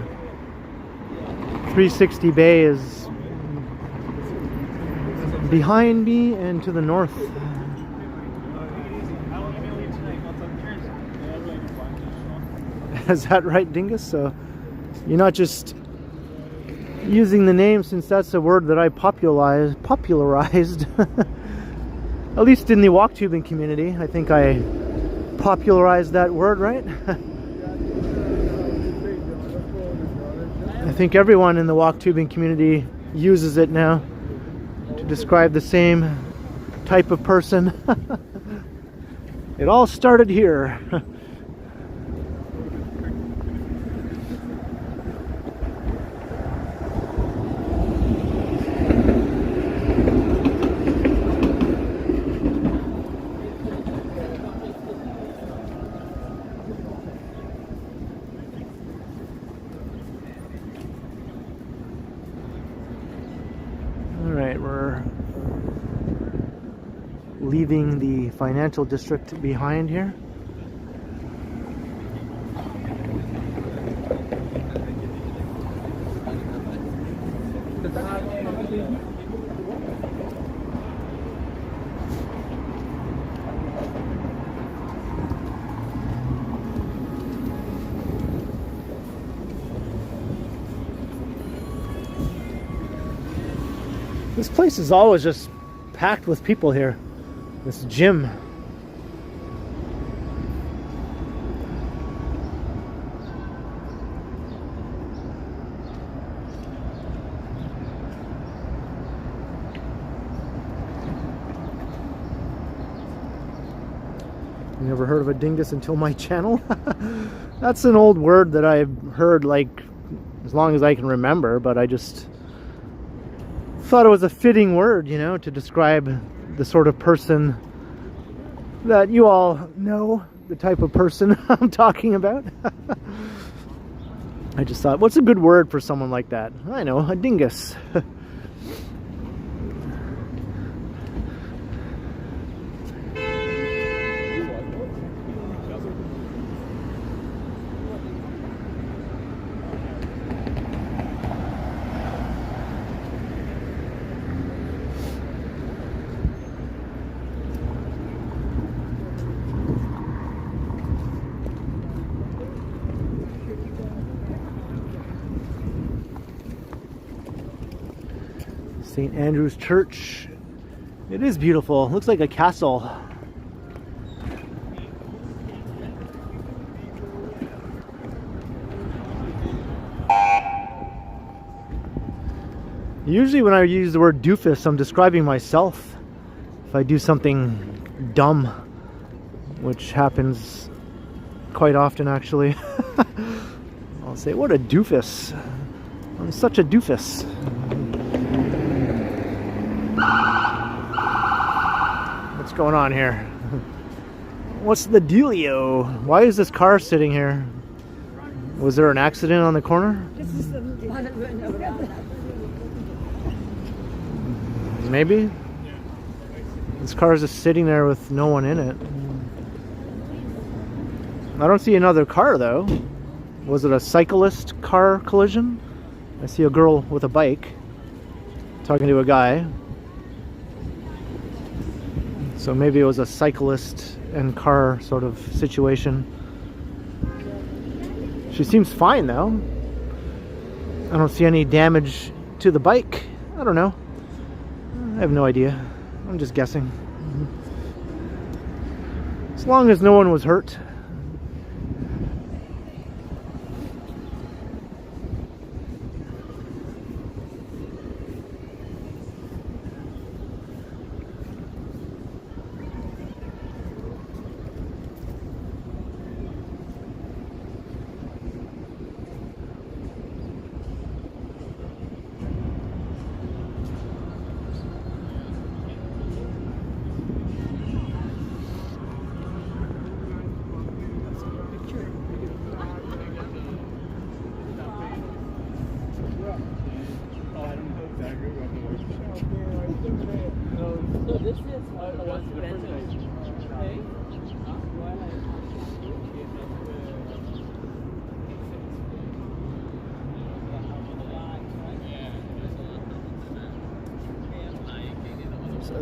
360 Bay is behind me and to the north. Is that right, Dingus? So you're not just using the name, since that's a word that I popularized. At least in the walk tubing community. I think I popularized that word, right? I think everyone in the walk tubing community uses it now to describe the same type of person. It all started here. We're leaving the financial district behind here. This place is always just packed with people here. This gym. Never heard of a dingus until my channel? That's an old word that I've heard like as long as I can remember, but I just thought it was a fitting word, you know, to describe the sort of person that you all know, the type of person I'm talking about. I just thought, what's a good word for someone like that? I know, a dingus. St. Andrew's Church It is beautiful. Looks like a castle. Usually when I use the word doofus, I'm describing myself. If I do something dumb, which happens quite often actually, I'll say, what a doofus. I'm such a doofus. What's going on here? What's the dealio? Why is this car sitting here? Was there an accident on the corner? Maybe. This car is just sitting there with no one in it. I don't see another car though. Was it a cyclist car collision? I see a girl with a bike talking to a guy. So maybe it was a cyclist and car sort of situation. She seems fine though. I don't see any damage to the bike. I don't know. I have no idea. I'm just guessing. As long as no one was hurt.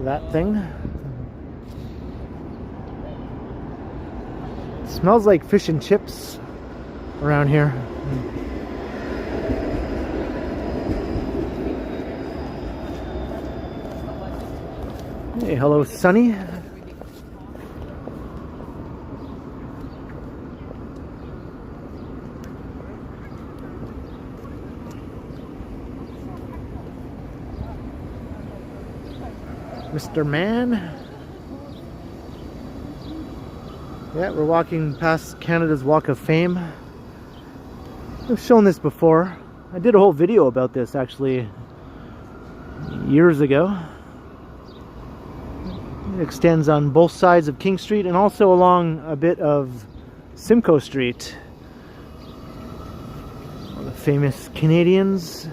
That thing. It smells like fish and chips around here. Hey, hello, Sunny. Mr. Man. Yeah, we're walking past Canada's Walk of Fame. I've shown this before. I did a whole video about this actually years ago. It extends on both sides of King Street and also along a bit of Simcoe Street. All the famous Canadians.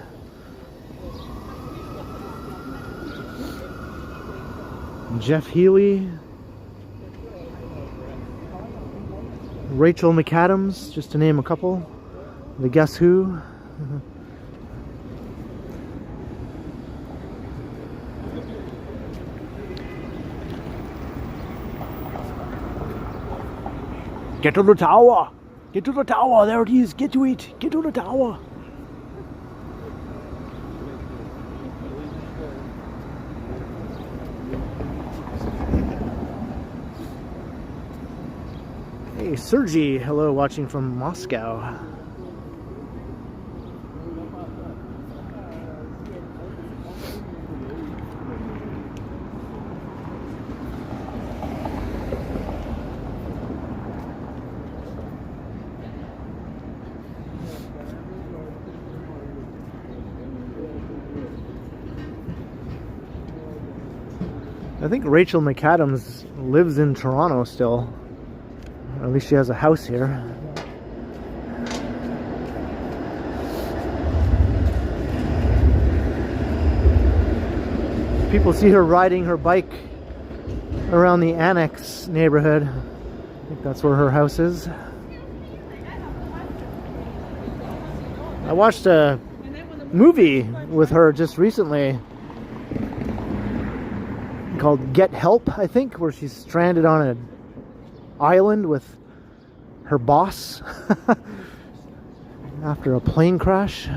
Jeff Healy, Rachel McAdams, just to name a couple. The Guess Who. Get to the tower! Get to the tower! There it is! Get to it! Get to the tower! Hey, Sergey, hello, watching from Moscow. I think Rachel McAdams lives in Toronto still. Or at least she has a house here. People see her riding her bike around the Annex neighborhood. I think that's where her house is. I watched a movie with her just recently called Get Help, I think, where she's stranded on an island with her boss after a plane crash.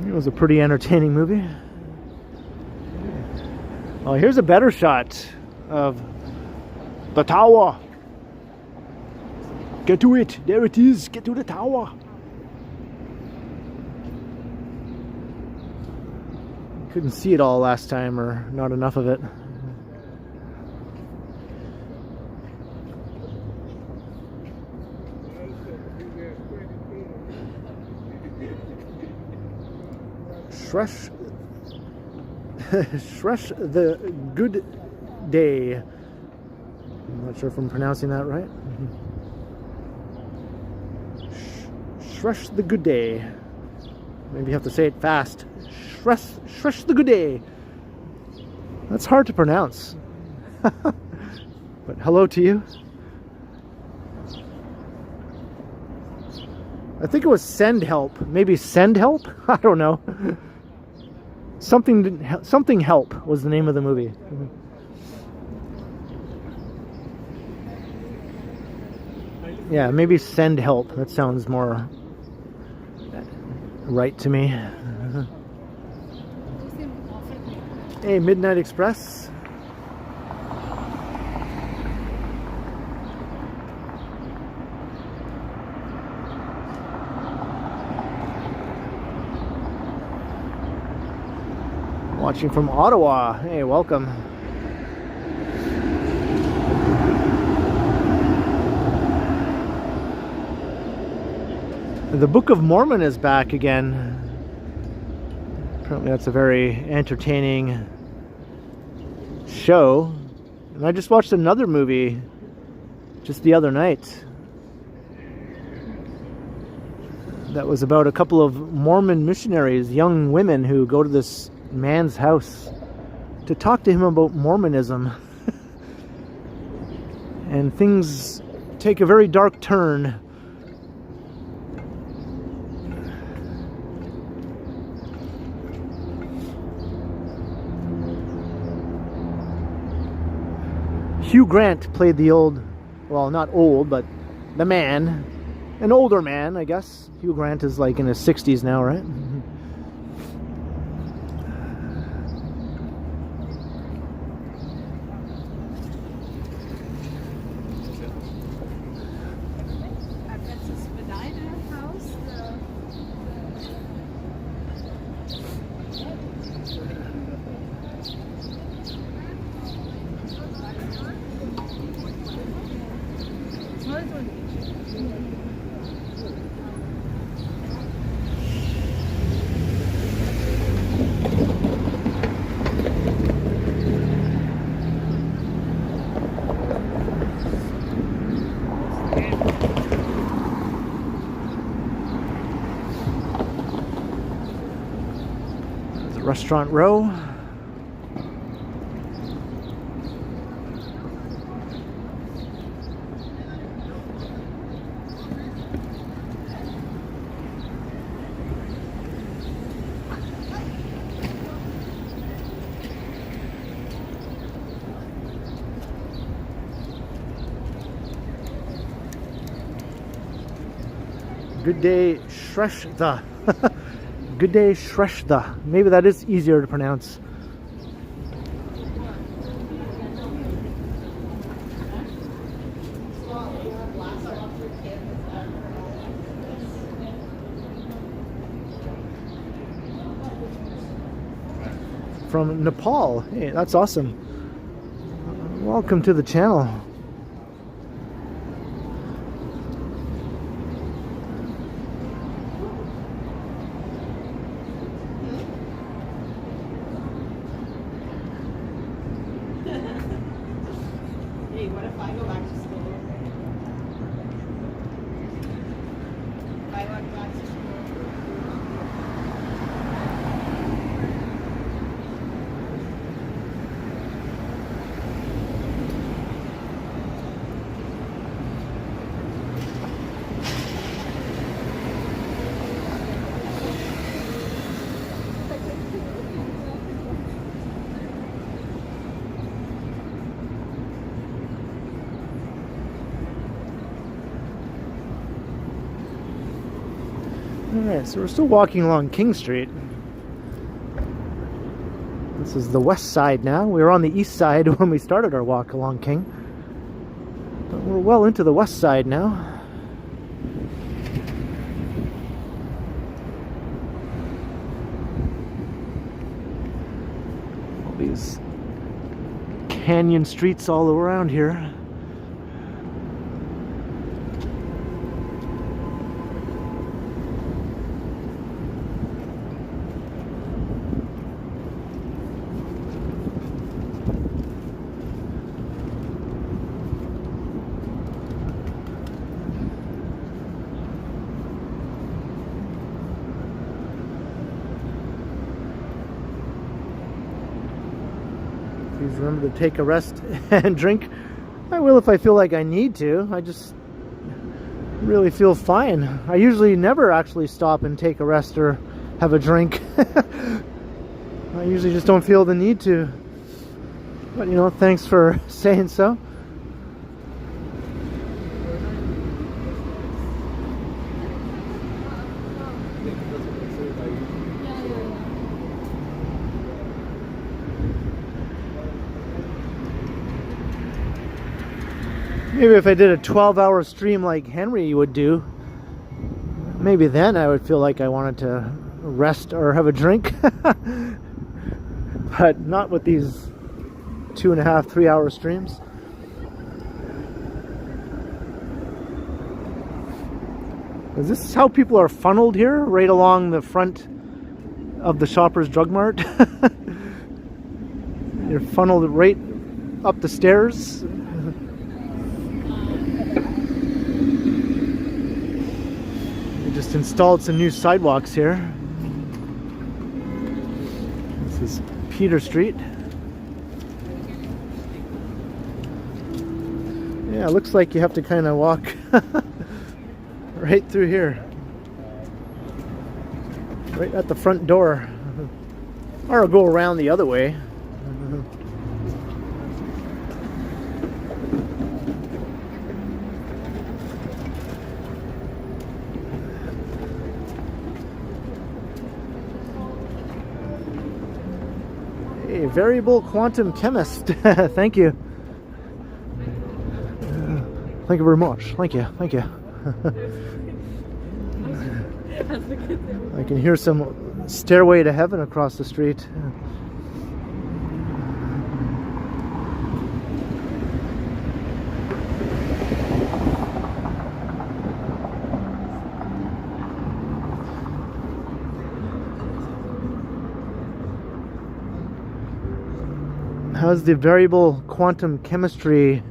It was a pretty entertaining movie. Oh, here's a better shot of the tower. Get to it. There it is. Get to the tower. Couldn't see it all last time, or not enough of it. Shresh the good day. I'm not sure if I'm pronouncing that right. Shresh the good day. Maybe you have to say it fast. Shresh the good day. That's hard to pronounce. But hello to you. I think it was send help. Maybe send help? I don't know. Something help was the name of the movie. Yeah, maybe send help. That sounds more right to me. Hey, Midnight Express. Watching from Ottawa. Hey, welcome. The Book of Mormon is back again. Apparently that's a very entertaining show. And I just watched another movie just the other night that was about a couple of Mormon missionaries, young women who go to this man's house to talk to him about Mormonism. And things take a very dark turn. Hugh Grant played the old, well, not old, but the man, an older man, I guess. Hugh Grant is like in his 60s now, right? Restaurant Row. Good day, Shrestha. Good day, Shrestha. Maybe that is easier to pronounce. From Nepal. Hey, that's awesome. Welcome to the channel. Alright, so we're still walking along King Street. This is the west side now. We were on the east side when we started our walk along King. But we're well into the west side now. All these canyon streets all around here. Please remember to take a rest and drink. I will if I feel like I need to. I just really feel fine. I usually never actually stop and take a rest or have a drink. I usually just don't feel the need to. But you know, thanks for saying so. Maybe if I did a 12-hour stream like Henry would do, maybe then I would feel like I wanted to rest or have a drink. But not with these 2.5, 3-hour streams. Is this how people are funneled here? Right along the front of the Shoppers Drug Mart? You're funneled right up the stairs. Just installed some new sidewalks here. This is Peter Street. Yeah, it looks like you have to kind of walk right through here. Right at the front door. Or I'll go around the other way. Variable quantum chemist. Thank you. Thank you very much. Thank you. Thank you. I can hear some Stairway to Heaven across the street. How's the variable quantum chemistry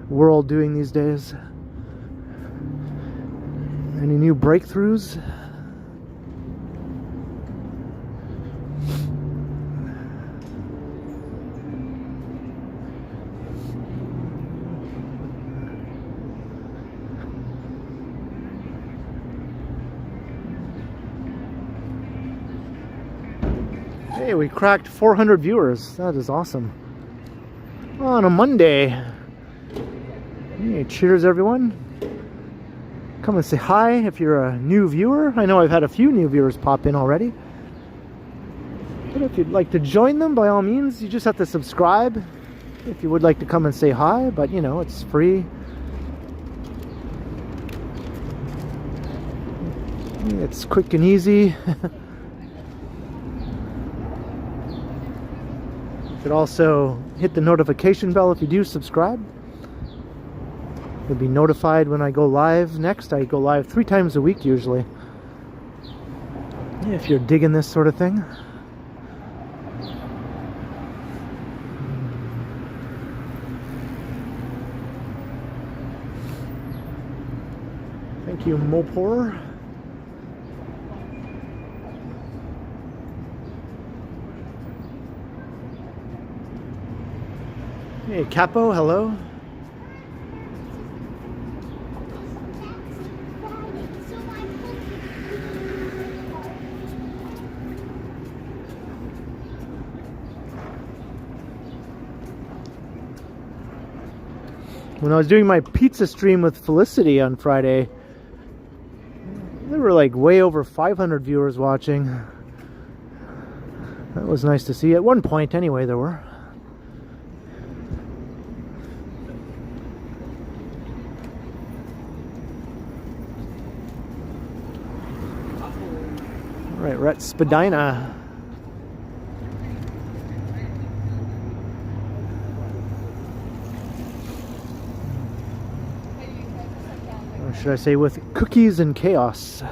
world doing these days? Any new breakthroughs? Hey, we cracked 400 viewers. That is awesome. On a Monday. Hey, cheers everyone. Come and say hi if you're a new viewer. I know I've had a few new viewers pop in already. But if you'd like to join them, by all means, you just have to subscribe. If you would like to come and say hi, but you know, it's free. It's quick and easy. You could also hit the notification bell if you do subscribe. You'll be notified when I go live next. I go live 3 times a week usually. If you're digging this sort of thing. Thank you, Mopor. Hey, Capo, hello. When I was doing my pizza stream with Felicity on Friday, there were like way over 500 viewers watching. That was nice to see. At one point, anyway, there were. All right, we're at Spadina. Or should I say with cookies and chaos.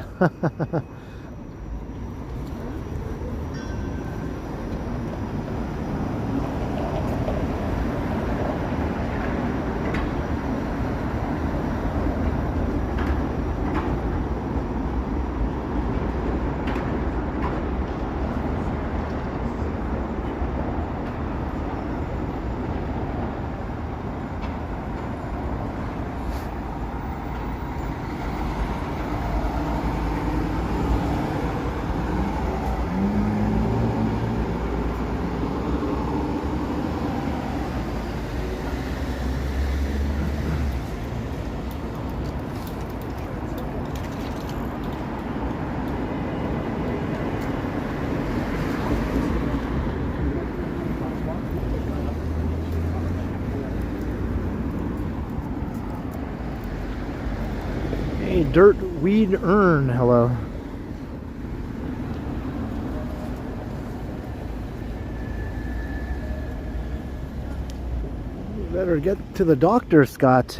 Dirt weed urn, hello. You better get to the doctor, Scott.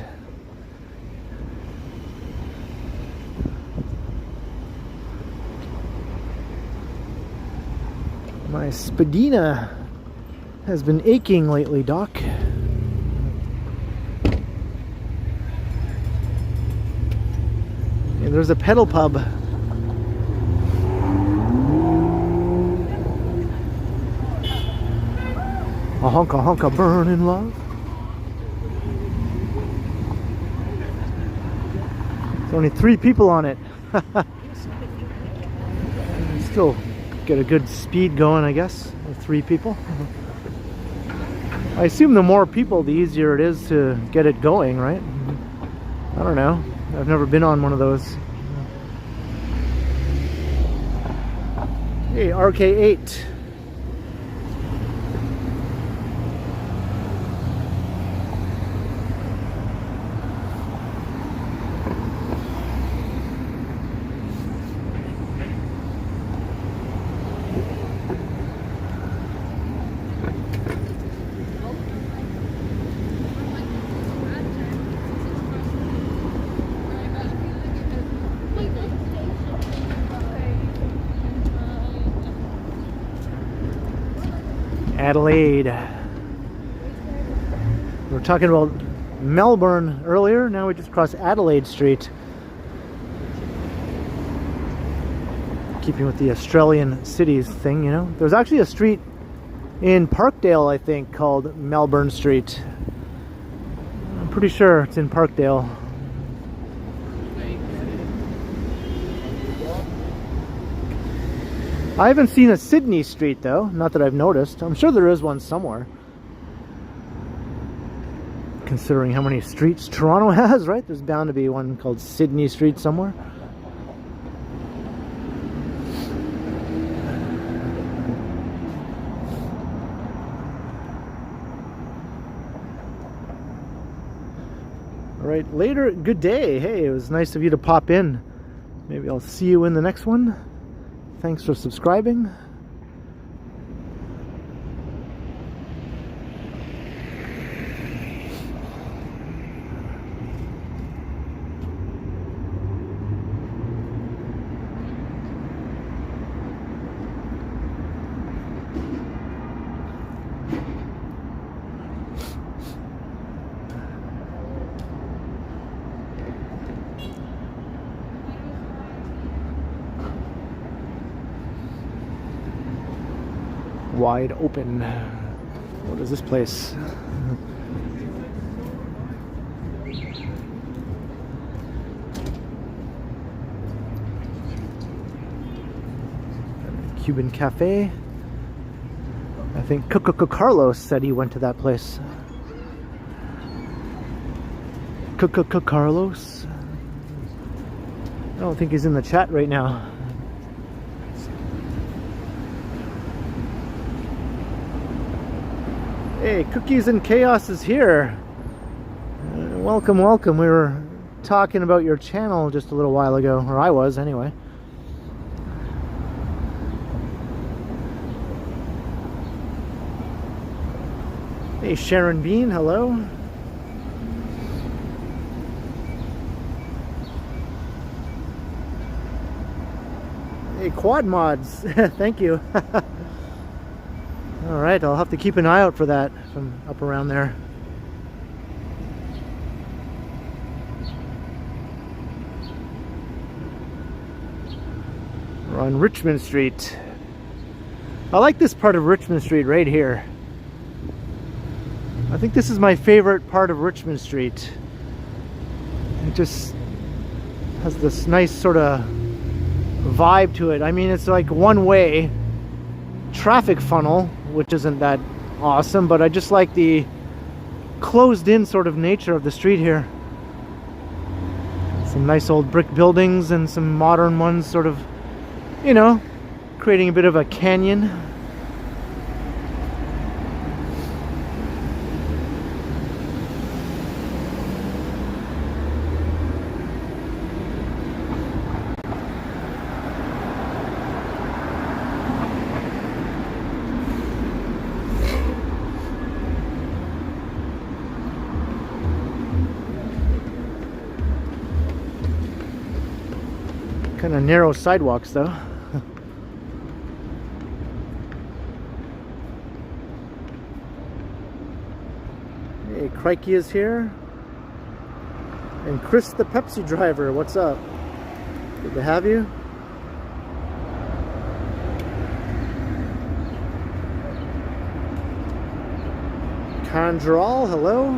My spadina has been aching lately, Doc. There's a pedal pub. A honka honka burning love. There's only 3 people on it. Still get a good speed going, I guess, with 3 people. I assume the more people, the easier it is to get it going, right? I don't know. I've never been on one of those. Hey, RK8. Adelaide. We were talking about Melbourne earlier, now we just crossed Adelaide Street. Keeping with the Australian cities thing, you know. There's actually a street in Parkdale, I think, called Melbourne Street. I'm pretty sure it's in Parkdale. I haven't seen a Sydney Street though, not that I've noticed. I'm sure there is one somewhere. Considering how many streets Toronto has, right? There's bound to be one called Sydney Street somewhere. All right, later, good day. Hey, it was nice of you to pop in. Maybe I'll see you in the next one. Thanks for subscribing. Wide open. What is this place? Cuban cafe. I think Carlos said he went to that place. Carlos. I don't think he's in the chat right now. Hey, Cookies and Chaos is here. Welcome, welcome. We were talking about your channel just a little while ago, or I was anyway. Hey, Sharon Bean, hello. Hey, Quad Mods, thank you. All right, I'll have to keep an eye out for that from up around there. We're on Richmond Street. I like this part of Richmond Street right here. I think this is my favorite part of Richmond Street. It just has this nice sort of vibe to it. I mean, it's like one-way traffic funnel, which isn't that awesome, but I just like the closed-in sort of nature of the street here. Some nice old brick buildings and some modern ones sort of, you know, creating a bit of a canyon. Kind of narrow sidewalks though. Hey, Crikey is here. And Chris the Pepsi driver, what's up? Good to have you. Conjural, hello.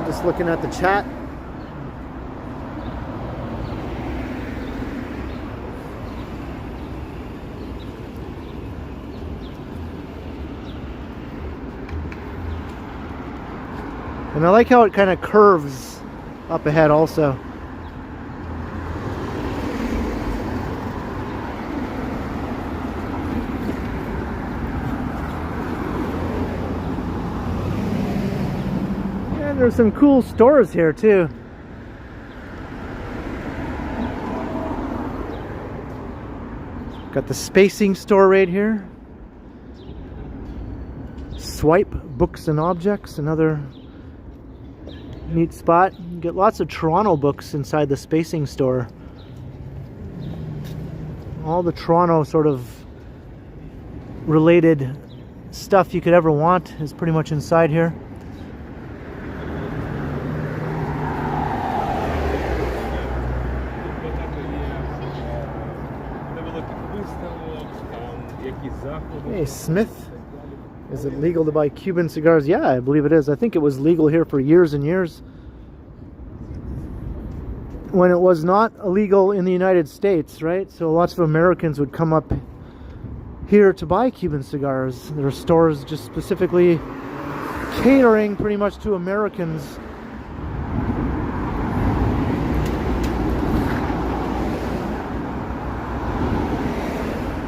Just looking at the chat. And I like how it kind of curves up ahead also. And there's some cool stores here too. Got the spacing store right here. Swipe Books and Objects, another neat spot. You get lots of Toronto books inside the spacing store. All the Toronto sort of related stuff you could ever want is pretty much inside here. Hey, Smith. Is it legal to buy Cuban cigars? Yeah, I believe it is. I think it was legal here for years and years. When it was not illegal in the United States, right? So lots of Americans would come up here to buy Cuban cigars. There are stores just specifically catering pretty much to Americans.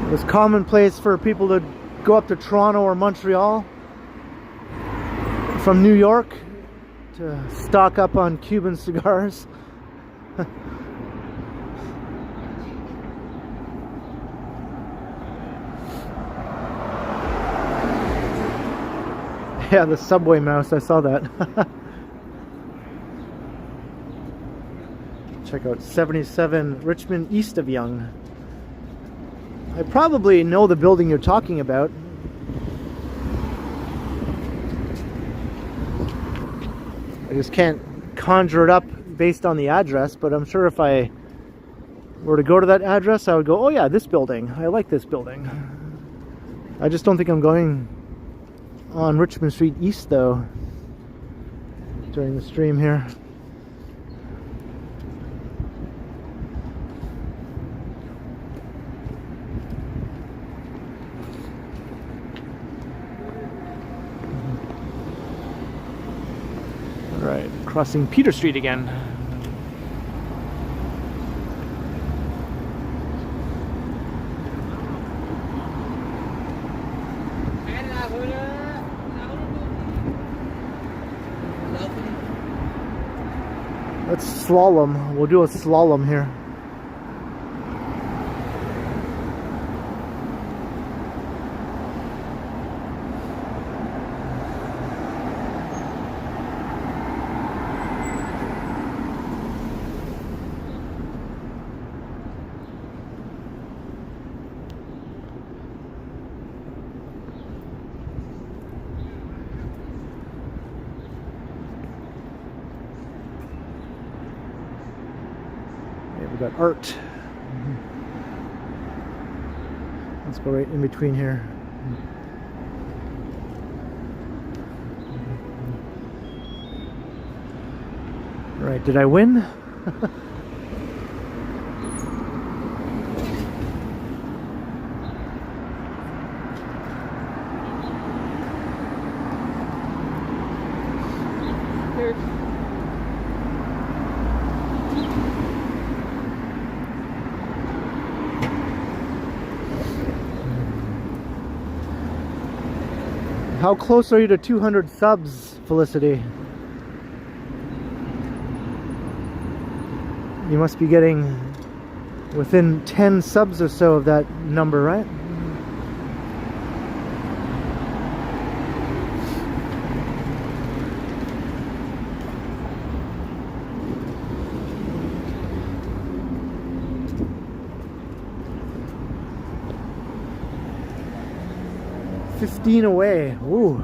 It was commonplace for people to go up to Toronto or Montreal from New York to stock up on Cuban cigars. Yeah, the subway mouse, I saw that. Check out 77 Richmond east of Yonge. I probably know the building you're talking about. I just can't conjure it up based on the address, but I'm sure if I were to go to that address, I would go, oh yeah, this building. I like this building. I just don't think I'm going on Richmond Street East though during the stream here. Alright, crossing Peter Street again. Let's slalom. We'll do a slalom here. We got art. Let's go right in between here. All right, did I win? How close are you to 200 subs, Felicity? You must be getting within 10 subs or so of that number, right? Away. Ooh.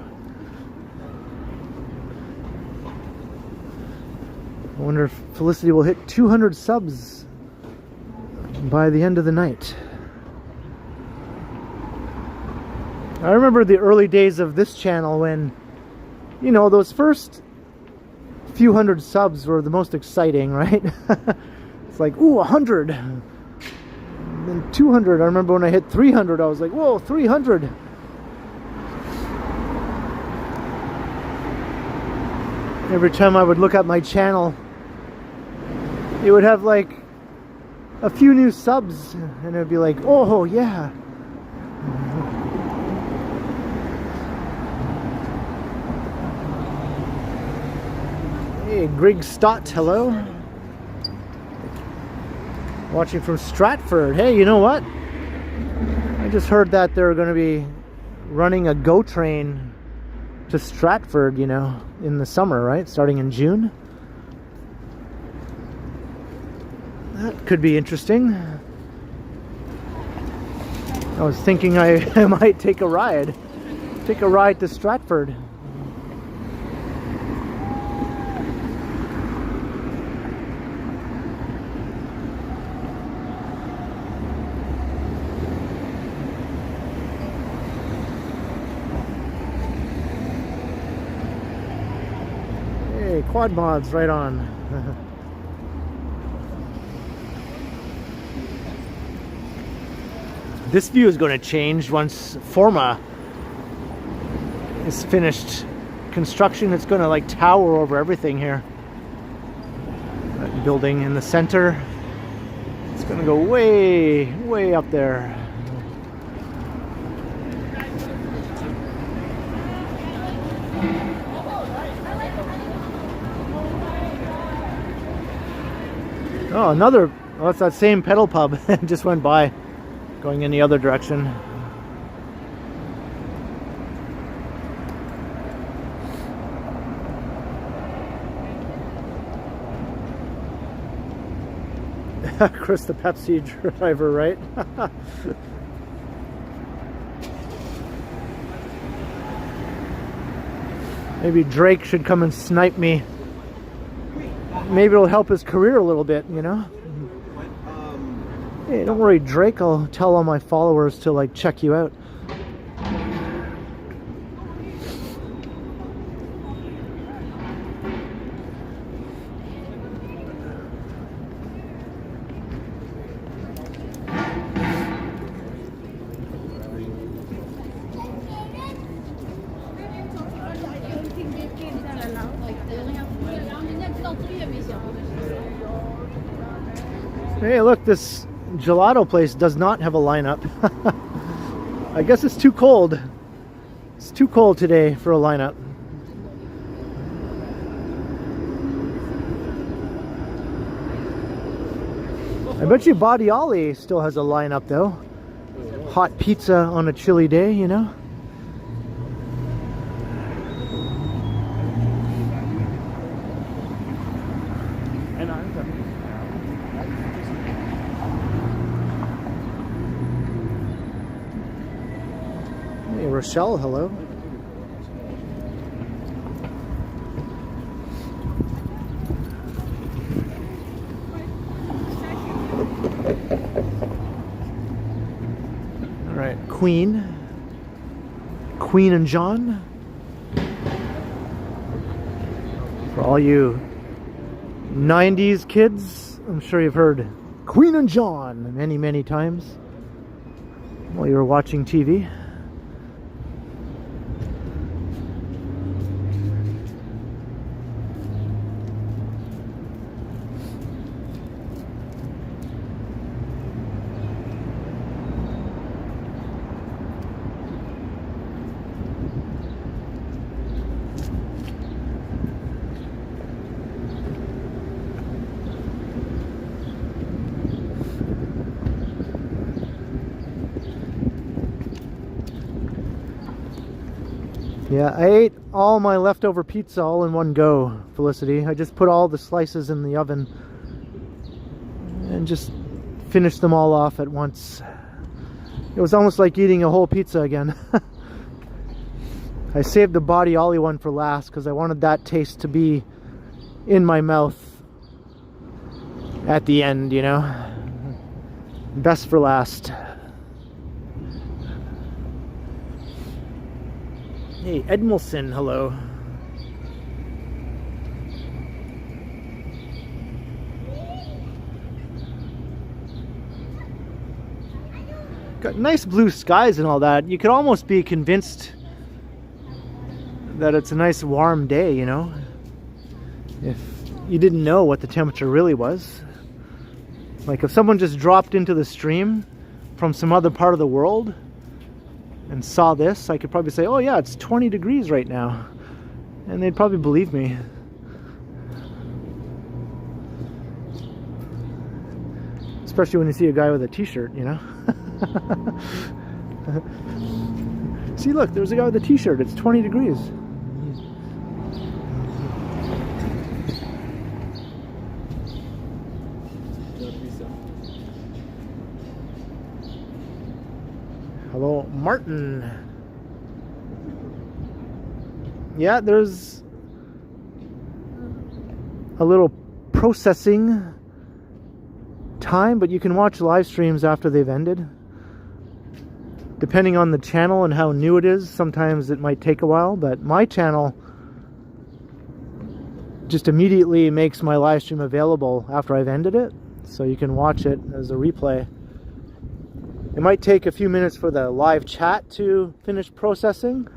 I wonder if Felicity will hit 200 subs by the end of the night. I remember the early days of this channel when, you know, those first few hundred subs were the most exciting, right? It's like, ooh, 100. And then 200. I remember when I hit 300, I was like, whoa, 300. Every time I would look at my channel, it would have like a few new subs, and it would be like, oh yeah. Hey, Greg Stott, hello. Watching from Stratford. Hey, you know what? I just heard that they're going to be running a GO train to Stratford, you know, in the summer, right? Starting in June. That could be interesting. I was thinking I might take a ride. Take a ride to Stratford. Quad mods right on. This view is going to change once Forma is finished construction. It's going to like tower over everything here. That building in the center, it's going to go way, way up there. Oh, another, oh, it's that same pedal pub. Just went by, going in the other direction. Chris the Pepsi driver, right? Maybe Drake should come and snipe me. Maybe it'll help his career a little bit, you know? Hey, don't worry, Drake. I'll tell all my followers to like check you out. Hey, look, this gelato place does not have a lineup. I guess it's too cold. It's too cold today for a lineup. I bet you Body Ollie still has a lineup though. Hot pizza on a chilly day, you know? Hey, Rochelle, hello. All right, Queen and John. For all you 90s kids, I'm sure you've heard Queen and John many, many times while you were watching TV. Yeah, I ate all my leftover pizza all in one go, Felicity. I just put all the slices in the oven and just finished them all off at once. It was almost like eating a whole pizza again. I saved the Body Ollie one for last because I wanted that taste to be in my mouth at the end, you know. Best for last. Hey, Edmilson, hello. Got nice blue skies and all that. You could almost be convinced that it's a nice warm day, you know, if you didn't know what the temperature really was. Like if someone just dropped into the stream from some other part of the world and saw this, I could probably say, oh yeah, it's 20 degrees right now. And they'd probably believe me. Especially when you see a guy with a t-shirt, you know. See, look, there's a guy with a t-shirt. It's 20 degrees. Hello, Martin. Yeah, there's a little processing time, but you can watch live streams after they've ended. Depending on the channel and how new it is, sometimes it might take a while, but my channel just immediately makes my live stream available after I've ended it, so you can watch it as a replay. It might take a few minutes for the live chat to finish processing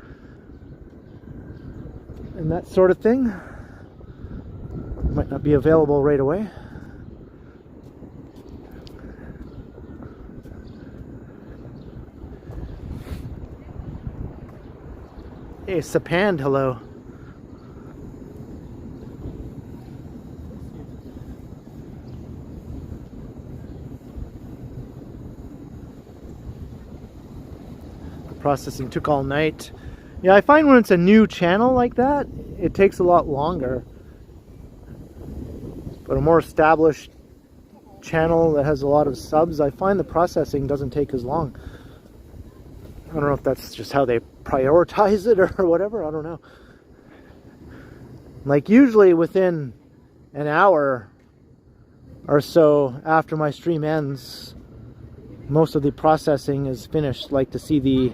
and that sort of thing. It might not be available right away. Hey, Sapand, hello. Processing took all night. Yeah, I find when it's a new channel like that, it takes a lot longer. But a more established channel that has a lot of subs, I find the processing doesn't take as long. I don't know if that's just how they prioritize it or whatever, I don't know. Like usually within an hour or so after my stream ends, most of the processing is finished. Like to see the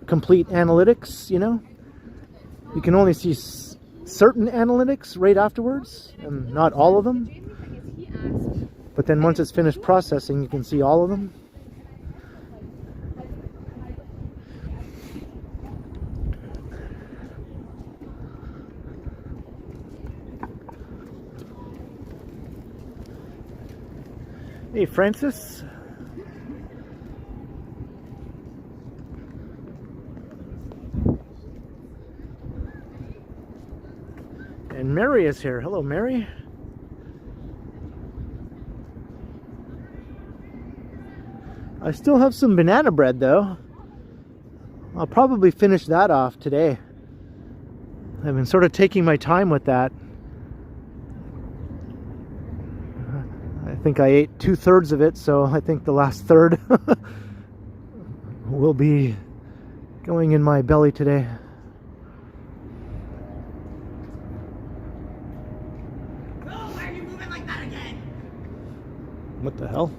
complete analytics, you know, you can only see certain analytics right afterwards and not all of them, but then once it's finished processing you can see all of them. Hey Francis. And Mary is here. Hello, Mary. I still have some banana bread though. I'll probably finish that off today. I've been sort of taking my time with that. I think I ate 2/3 of it, so I think the last third will be going in my belly today. Oh, why are you moving like that again? What the hell?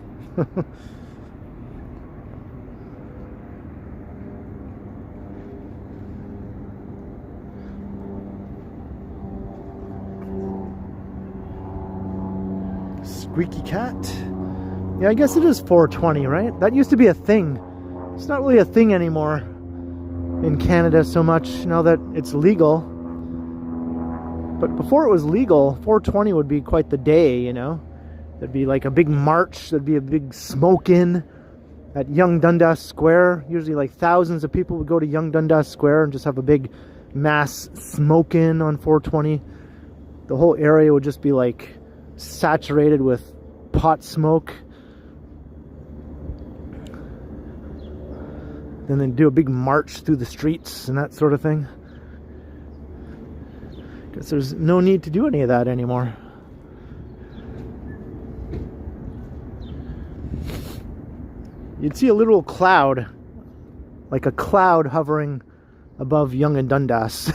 Squeaky cat. Yeah, I guess it is 420, right? That used to be a thing. It's not really a thing anymore in Canada so much now that it's legal. But before it was legal, 420 would be quite the day, you know? There'd be like a big march, there'd be a big smoke-in at Yonge Dundas Square. Usually like thousands of people would go to Yonge Dundas Square and just have a big mass smoke-in on 420. The whole area would just be like saturated with pot smoke. Then they'd do a big march through the streets and that sort of thing. Because there's no need to do any of that anymore. You'd see a little cloud, like a cloud hovering above Yonge and Dundas.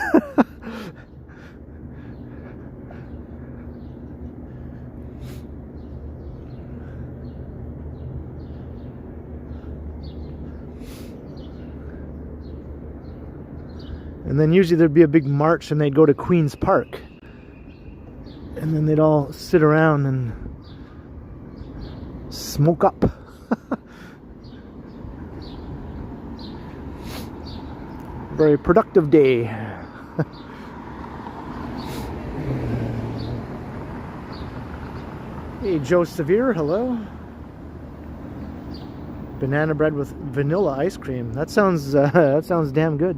And then usually there'd be a big march and they'd go to Queen's Park. And then they'd all sit around and smoke up. Very productive day. Hey, Joe Severe, hello. Banana bread with vanilla ice cream. That sounds damn good.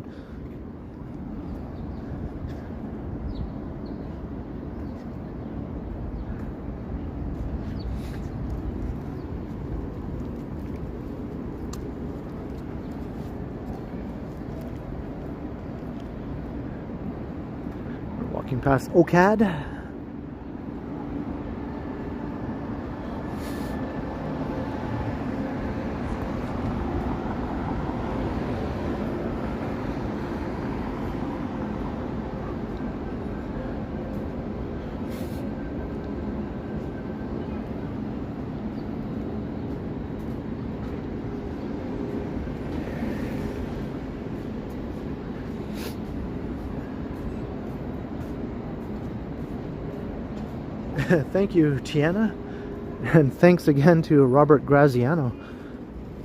Walking past OCAD. Thank you, Tiana, and thanks again to Robert Graziano.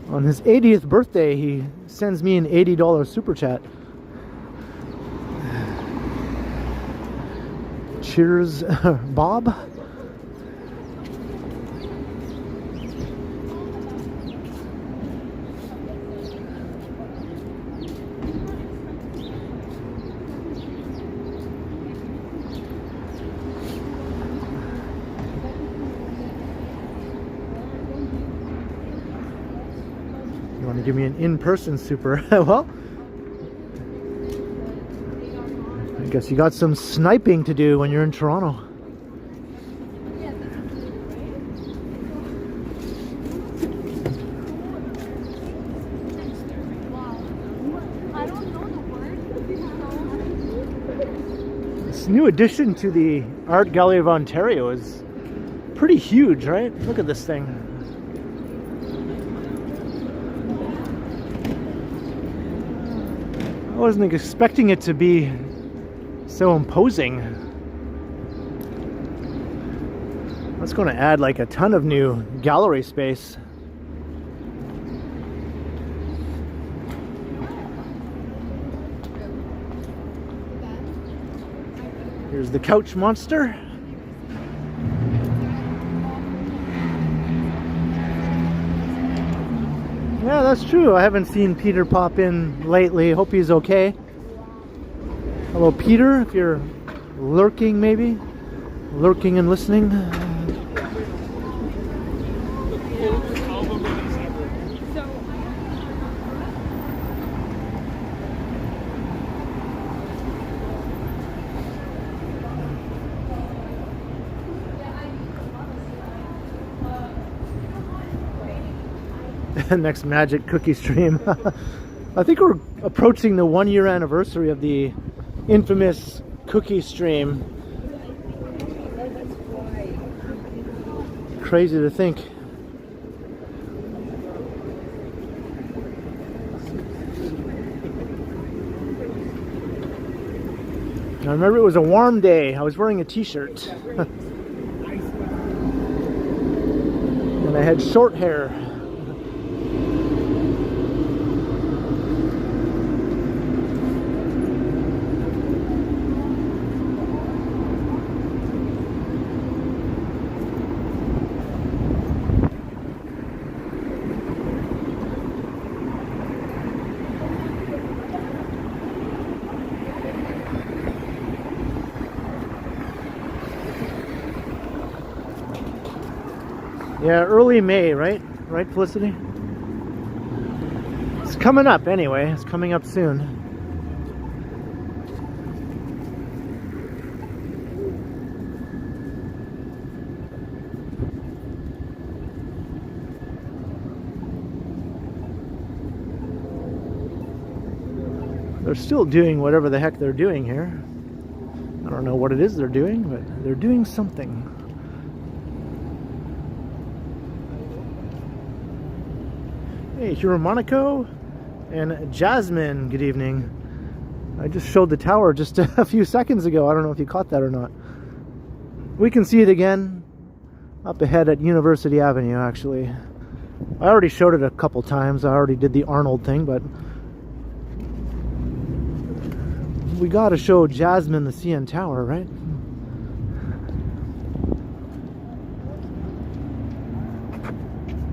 On his 80th birthday, he sends me an $80 super chat. Cheers, Bob. Give me an in-person super. Well, I guess you got some sniping to do when you're in Toronto. This new addition to the Art Gallery of Ontario is pretty huge, right? Look at this thing. I wasn't expecting it to be so imposing. That's going to add like a ton of new gallery space. Here's the couch monster. Yeah, that's true. I haven't seen Peter pop in lately. Hope he's okay. Hello, Peter, if you're lurking, maybe. Lurking and listening. So the next magic cookie stream. I think we're approaching the 1-year anniversary of the infamous cookie stream. Crazy to think. I remember it was a warm day. I was wearing a t-shirt. And I had short hair. Yeah, early May, right? Right, Felicity? It's coming up anyway. It's coming up soon. They're still doing whatever the heck they're doing here. I don't know what it is they're doing, but they're doing something. Hey, Monaco and Jasmine, good evening. I just showed the tower just a few seconds ago. I don't know if you caught that or not. We can see it again up ahead at University Avenue, actually. I already showed it a couple times. I already did the Arnold thing, but we gotta show Jasmine the CN Tower, right?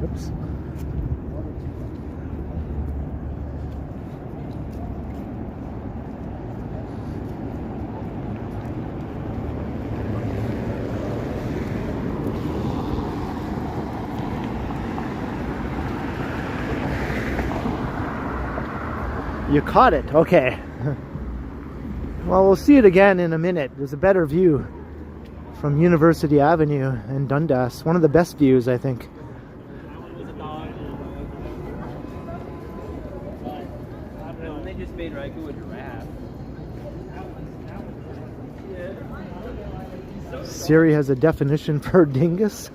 Oops. You caught it, okay. Well, we'll see it again in a minute. There's a better view from University Avenue and Dundas. One of the best views, I think. They just made Raikou a giraffe. Siri has a definition for dingus.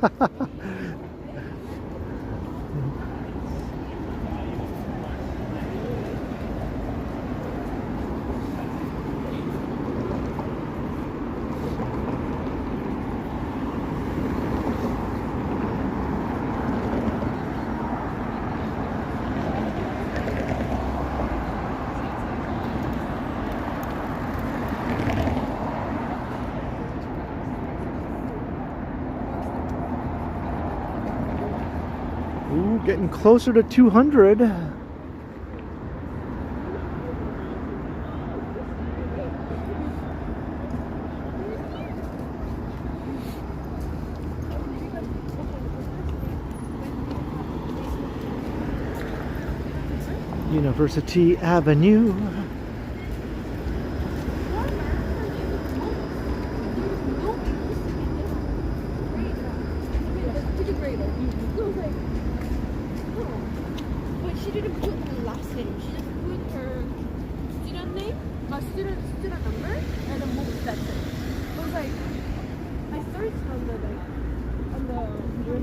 Ooh, getting closer to 200. University Avenue. She didn't put her last name. She just put her student name, student number, and a book section. I was like, I searched on the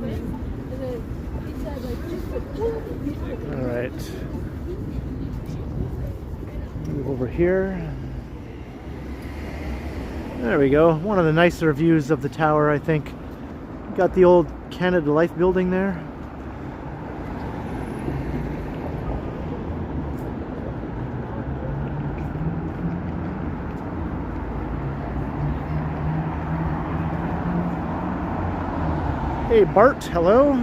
list, and then it said like just put. All right. Move over here. There we go. One of the nicer views of the tower, I think. Got the old Canada Life building there. Hey Bart, hello.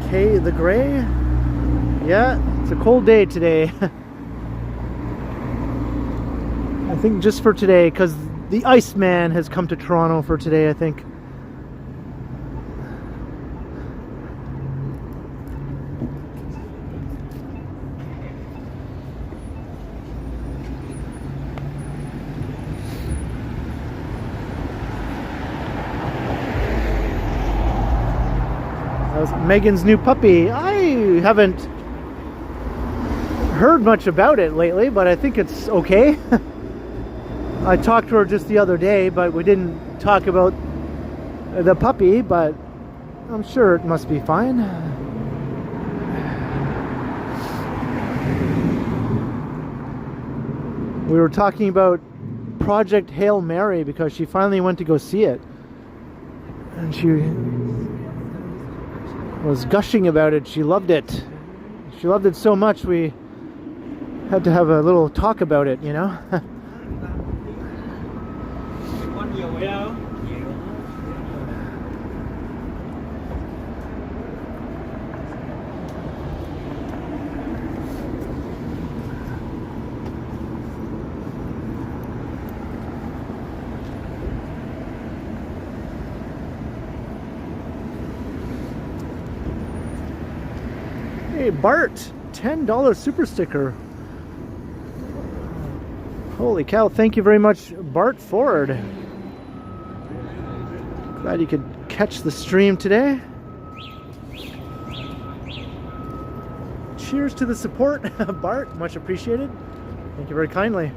Kay the Gray. Yeah, it's a cold day today. I think just for today, because the Iceman has come to Toronto for today, I think. was Megan's new puppy. I haven't heard much about it lately, but I think it's okay. I talked to her just the other day, but we didn't talk about the puppy, but I'm sure it must be fine. We were talking about Project Hail Mary because she finally went to go see it. And she was gushing about it. She loved it. She loved it so much we had to have a little talk about it, you know? Hey Bart, $10 super sticker. Holy cow, thank you very much, Bart Ford. Glad you could catch the stream today. Cheers to the support, Bart, much appreciated. Thank you very kindly.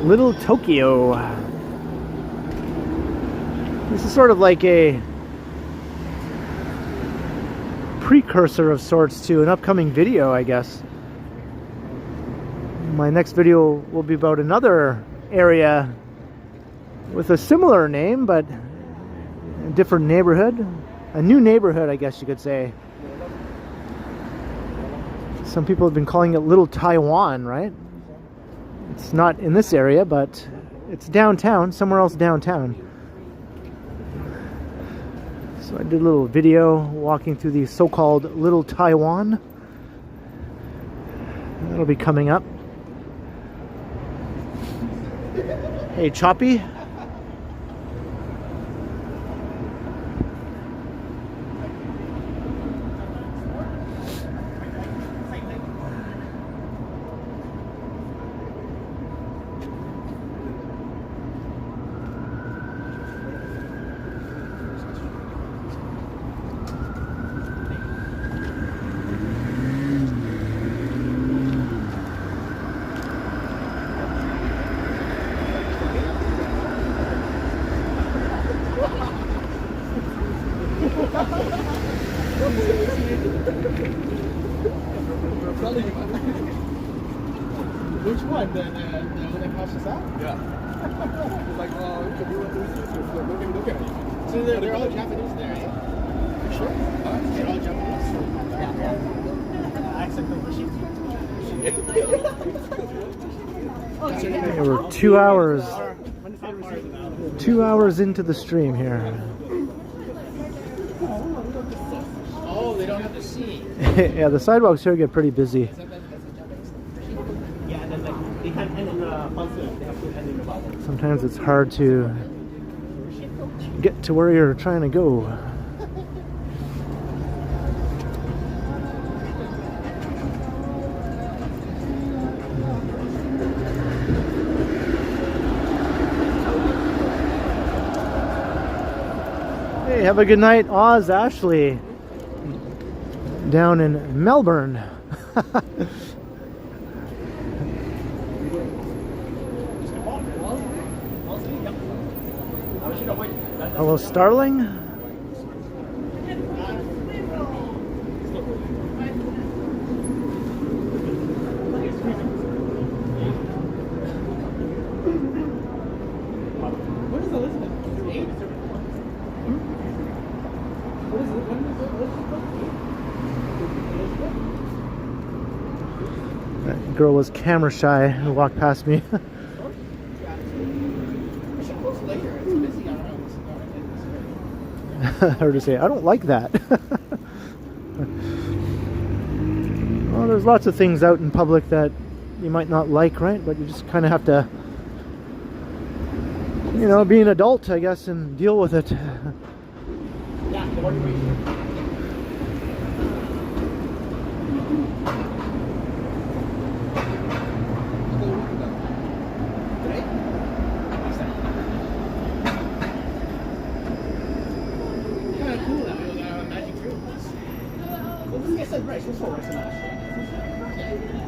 Little Tokyo. This is sort of like a precursor of sorts to an upcoming video, I guess. My next video will be about another area with a similar name, but a different neighborhood. A new neighborhood, I guess you could say. Some people have been calling it Little Taiwan, right? It's not in this area, but it's downtown, somewhere else downtown. So I did a little video walking through the so-called Little Taiwan. That'll be coming up. Hey, Choppy. Which one? The one that pops us out? Yeah. It's like, look at it. So they're all Japanese there, eh? You sure? They're all Japanese? Yeah. Accent Yeah, we're 2 hours. 2 hours into the stream here. Oh, they don't have the seat. Yeah, the sidewalks here get pretty busy. Sometimes it's hard to get to where you're trying to go. Hey, have a good night, Oz Ashley, down in Melbourne. Hello, Strolling. What is Elizabeth? 8? What is it? That girl was camera shy and walked past me. Her to say, I don't like that. there's lots of things out in public that you might not like, right? But you just kind of have to, you know, be an adult, I guess, and deal with it. Yeah, the one you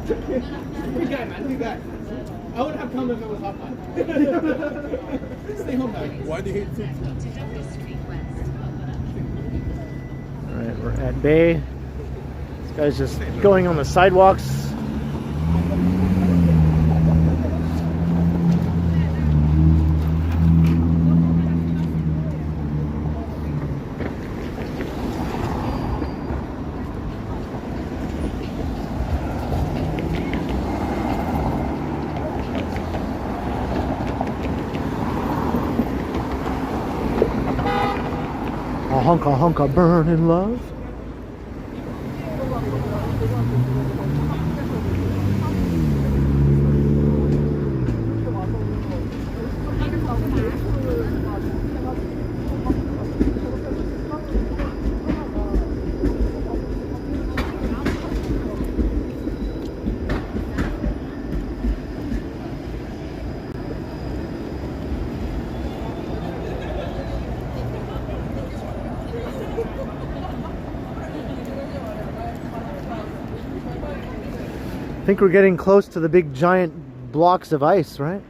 Good guy, man. Good guy. I would have come if it was hot time. Stay home now. Why do you hate food? Alright, we're at Bay. This guy's just going on the sidewalks. Honka honka burn in love. I think we're getting close to the big giant blocks of ice, right?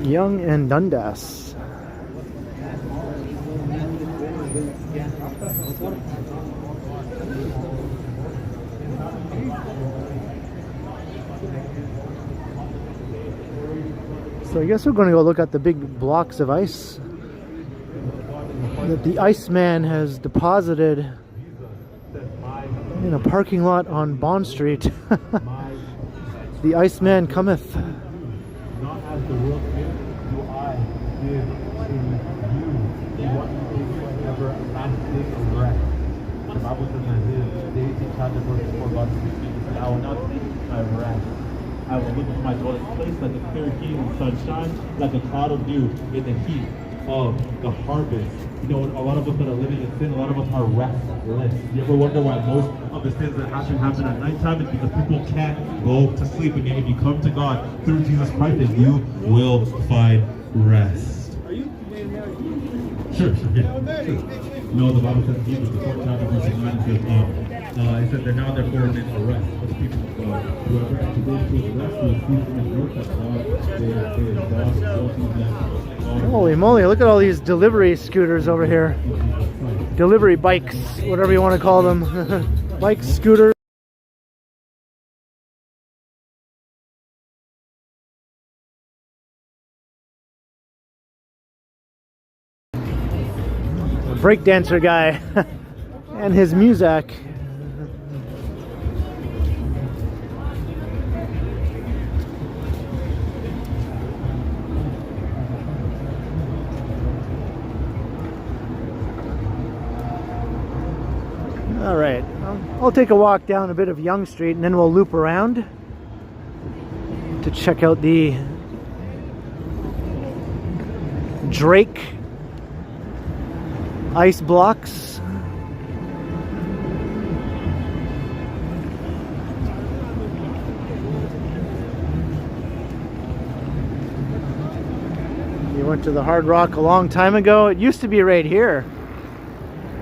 Young and Dundas. So I guess we're going to go look at the big blocks of ice that the Iceman has deposited in a parking lot on Bond Street. The Iceman cometh. Not as the world gives, do I give to you. You want to take whatever lasting rest. The Bible says that his days he counted before God to speak. He said, I will not take my rest. I will look at my dwelling place like a clear heat in sunshine, like a cloud of dew in the heat of the harvest. You know, a lot of us that are living in sin, a lot of us are restless. You ever wonder why most of the sins that happen at nighttime? It's because people can't go to sleep. And yet if you come to God through Jesus Christ, then you will find rest. Are you married? Sure, yeah. Sure. No, the Bible says in Hebrews, the 4th chapter, verse 9, it says that now therefore remains a rest for the people of God. Whoever enters into his rest will see from his work that God will see them. Holy moly, look at all these delivery scooters over here. Delivery bikes, whatever you want to call them. Bikes, scooters. Breakdancer guy and his music. All right, I'll take a walk down a bit of Yonge Street and then we'll loop around. to check out the Drake ice blocks. You went to the Hard Rock a long time ago. It used to be right here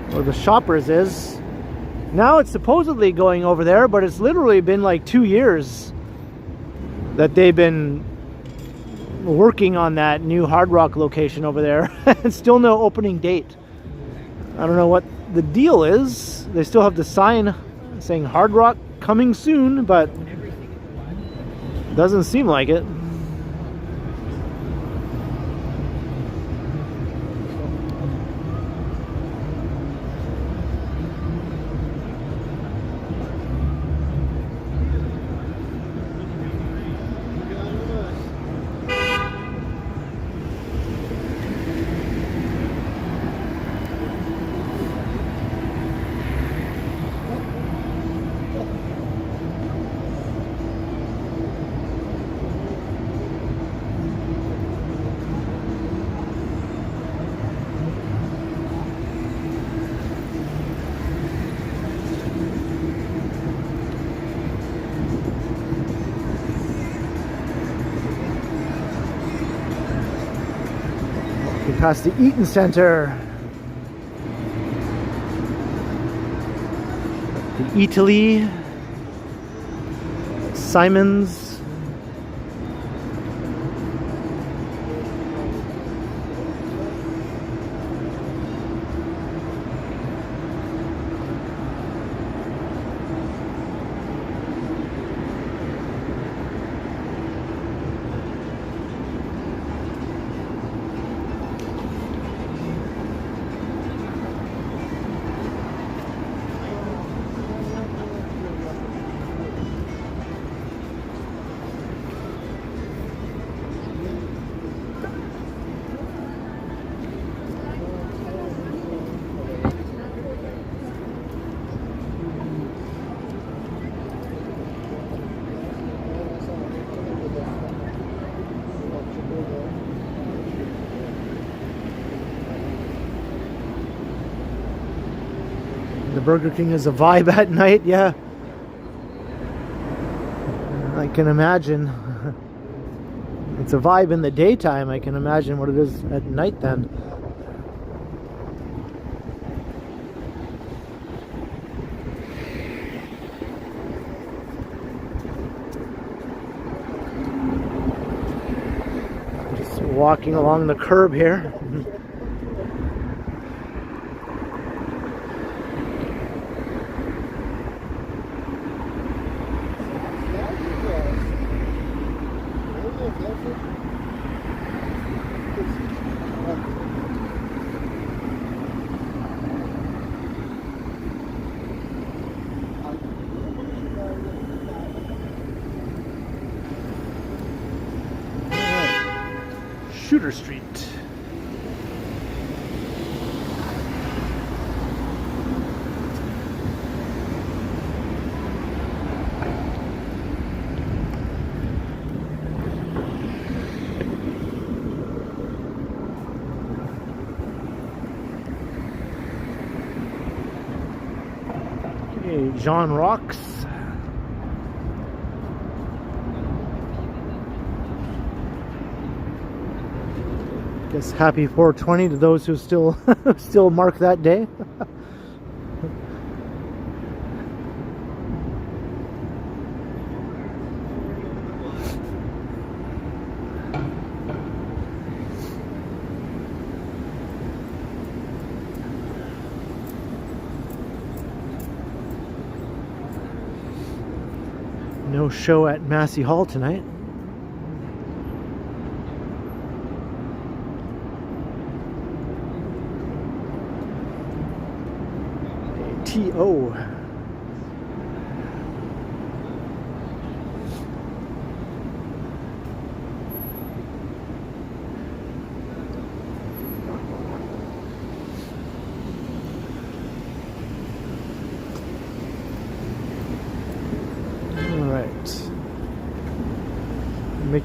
where the Shoppers is. Now it's supposedly going over there, but it's literally been like 2 years that they've been working on that new Hard Rock location over there. And still no opening date. I don't know what the deal is. They still have the sign saying Hard Rock coming soon, but doesn't seem like it. Past the Eaton Center, the Italy, Simon's, the Burger King is a vibe at night, yeah. I can imagine. It's a vibe in the daytime. I can imagine what it is at night then. Just walking along the curb here. Shooter Street. Okay, John Rocks. Guess happy 420 to those who still still mark that day. No show at Massey Hall tonight. TO.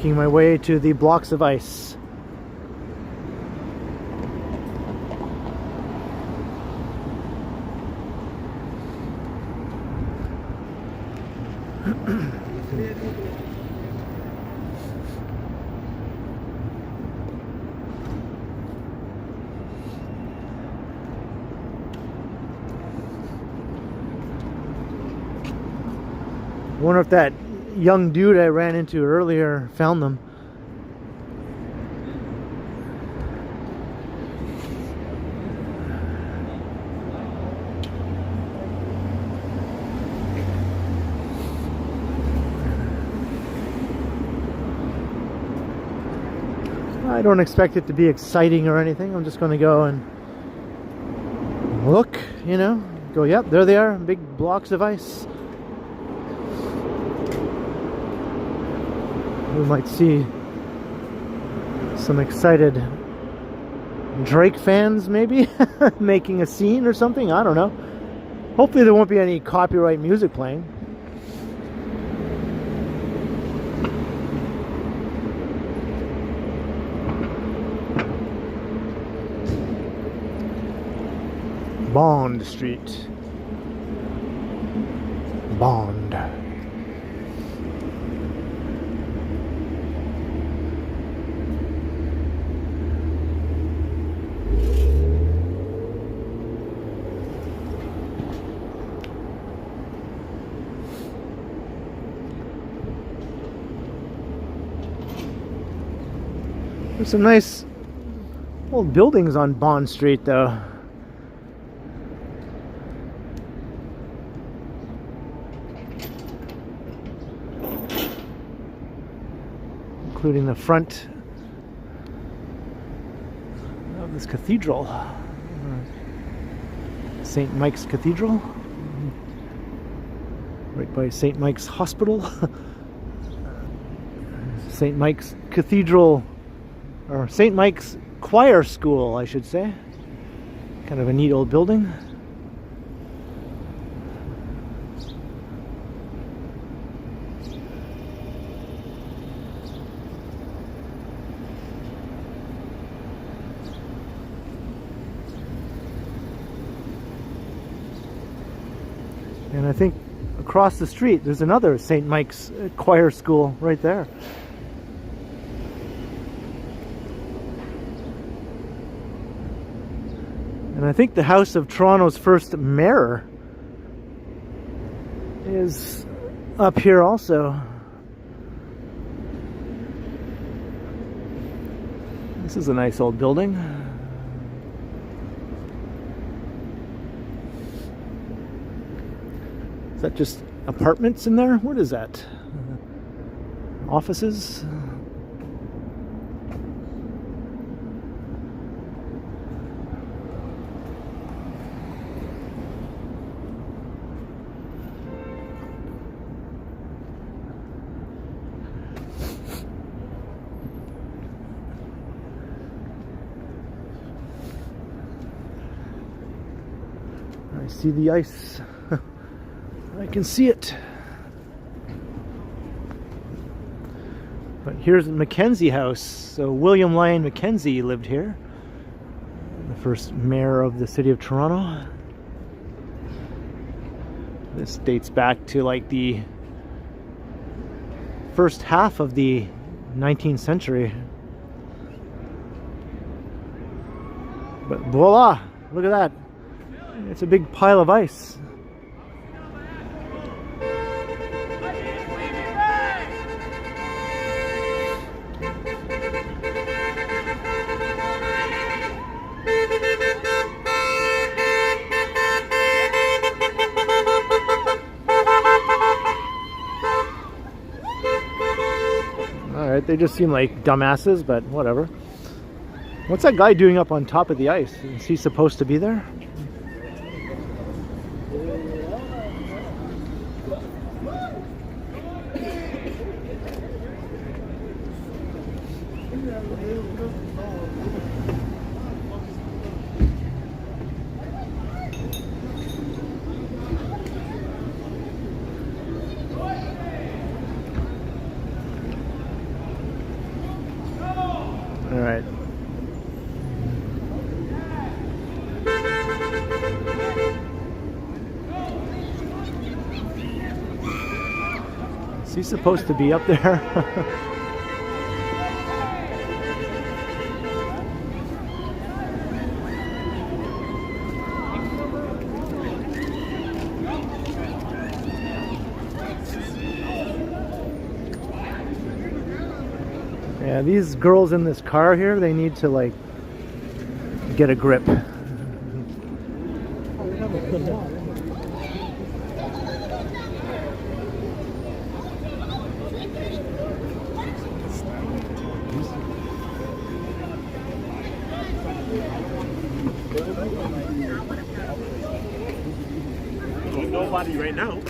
Making my way to the blocks of ice. I wonder if that young dude I ran into earlier found them. I don't expect it to be exciting or anything. I'm just going to go and look, you know, go, yep, there they are, big blocks of ice. We might see some excited Drake fans maybe making a scene or something. I don't know. Hopefully there won't be any copyright music playing. Bond Street. Bond. There's some nice old buildings on Bond Street, though. Including the front of this cathedral. St. Mike's Cathedral. Right by St. Mike's Hospital. St. Mike's Cathedral, or St. Mike's Choir School, I should say. Kind of a neat old building. And I think across the street there's another St. Mike's Choir School right there. And I think the house of Toronto's first mayor is up here also. This is a nice old building. Is that just apartments in there? What is that? Offices? I see the ice. I can see it. But here's Mackenzie House. So William Lyon Mackenzie lived here. The first mayor of the city of Toronto. This dates back to like the first half of the 19th century. But voila! Look at that. It's a big pile of ice. Alright, they just seem like dumbasses, but whatever. What's that guy doing up on top of the ice? Is he supposed to be there? Is he supposed to be up there? Yeah, these girls in this car here, they need to like get a grip. Nobody right now.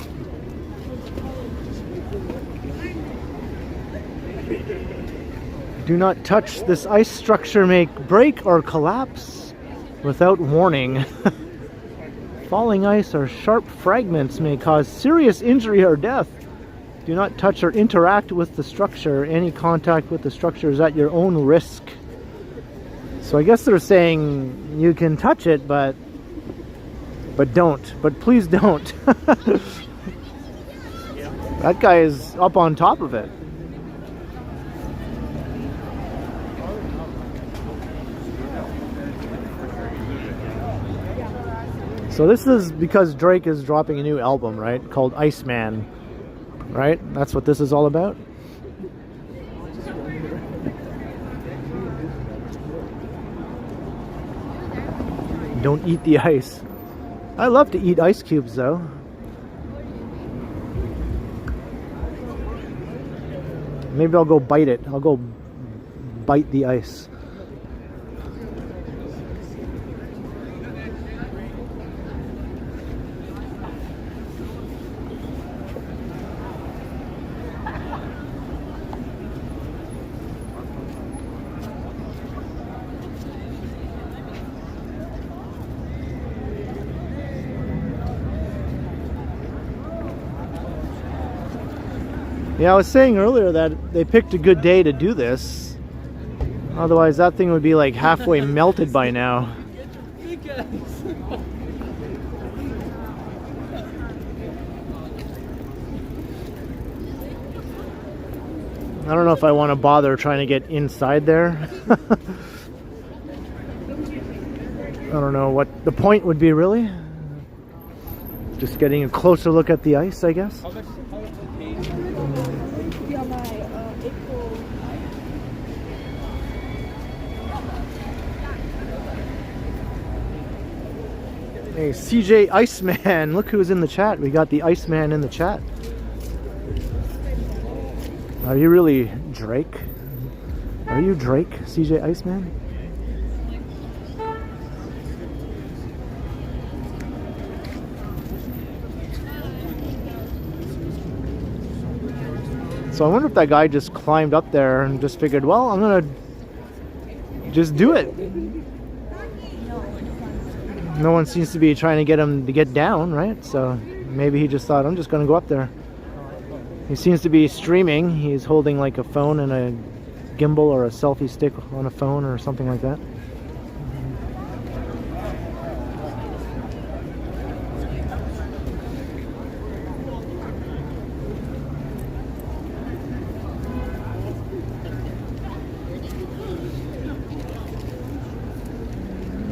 Do not touch this ice structure, may break or collapse without warning. Falling ice or sharp fragments may cause serious injury or death. Do not touch or interact with the structure. Any contact with the structure is at your own risk. So I guess they're saying you can touch it, but don't. But please don't. That guy is up on top of it. So this is because Drake is dropping a new album, right? Called Iceman, right? That's what this is all about. Don't eat the ice. I love to eat ice cubes though. Maybe I'll go bite it. I'll go bite the ice. Yeah, I was saying earlier that they picked a good day to do this. Otherwise, that thing would be like halfway melted by now. I don't know if I want to bother trying to get inside there. I don't know what the point would be, really. Just getting a closer look at the ice, I guess. Hey, CJ Iceman, look who's in the chat. We got the Iceman in the chat. Are you really Drake? Are you Drake, CJ Iceman? So I wonder if that guy just climbed up there and just figured, well, I'm gonna just do it. No one seems to be trying to get him to get down, right? So maybe he just thought, I'm just gonna go up there. He seems to be streaming. He's holding like a phone and a gimbal or a selfie stick on a phone or something like that.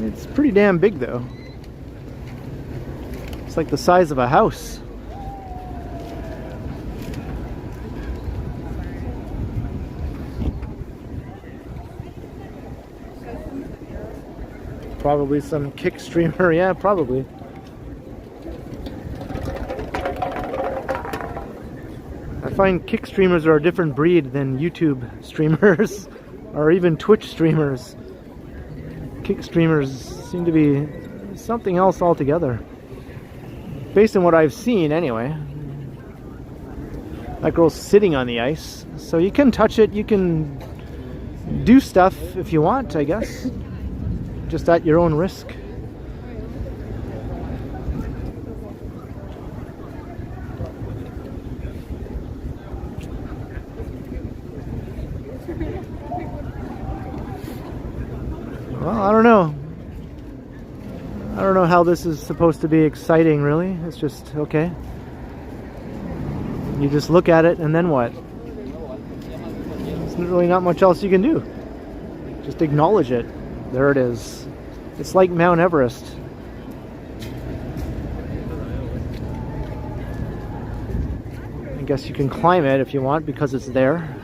It's pretty damn big though. It's like the size of a house. Probably some kick streamer, yeah, probably. I find kick streamers are a different breed than YouTube streamers or even Twitch streamers. Kick streamers seem to be something else altogether. Based on what I've seen anyway. That girl's sitting on the ice. So you can touch it, you can do stuff if you want, I guess. Just at your own risk. Well, I don't know. I don't know how this is supposed to be exciting, really. It's just, okay. You just look at it and then what? There's really not much else you can do. Just acknowledge it. There it is. It's like Mount Everest. I guess you can climb it if you want because it's there.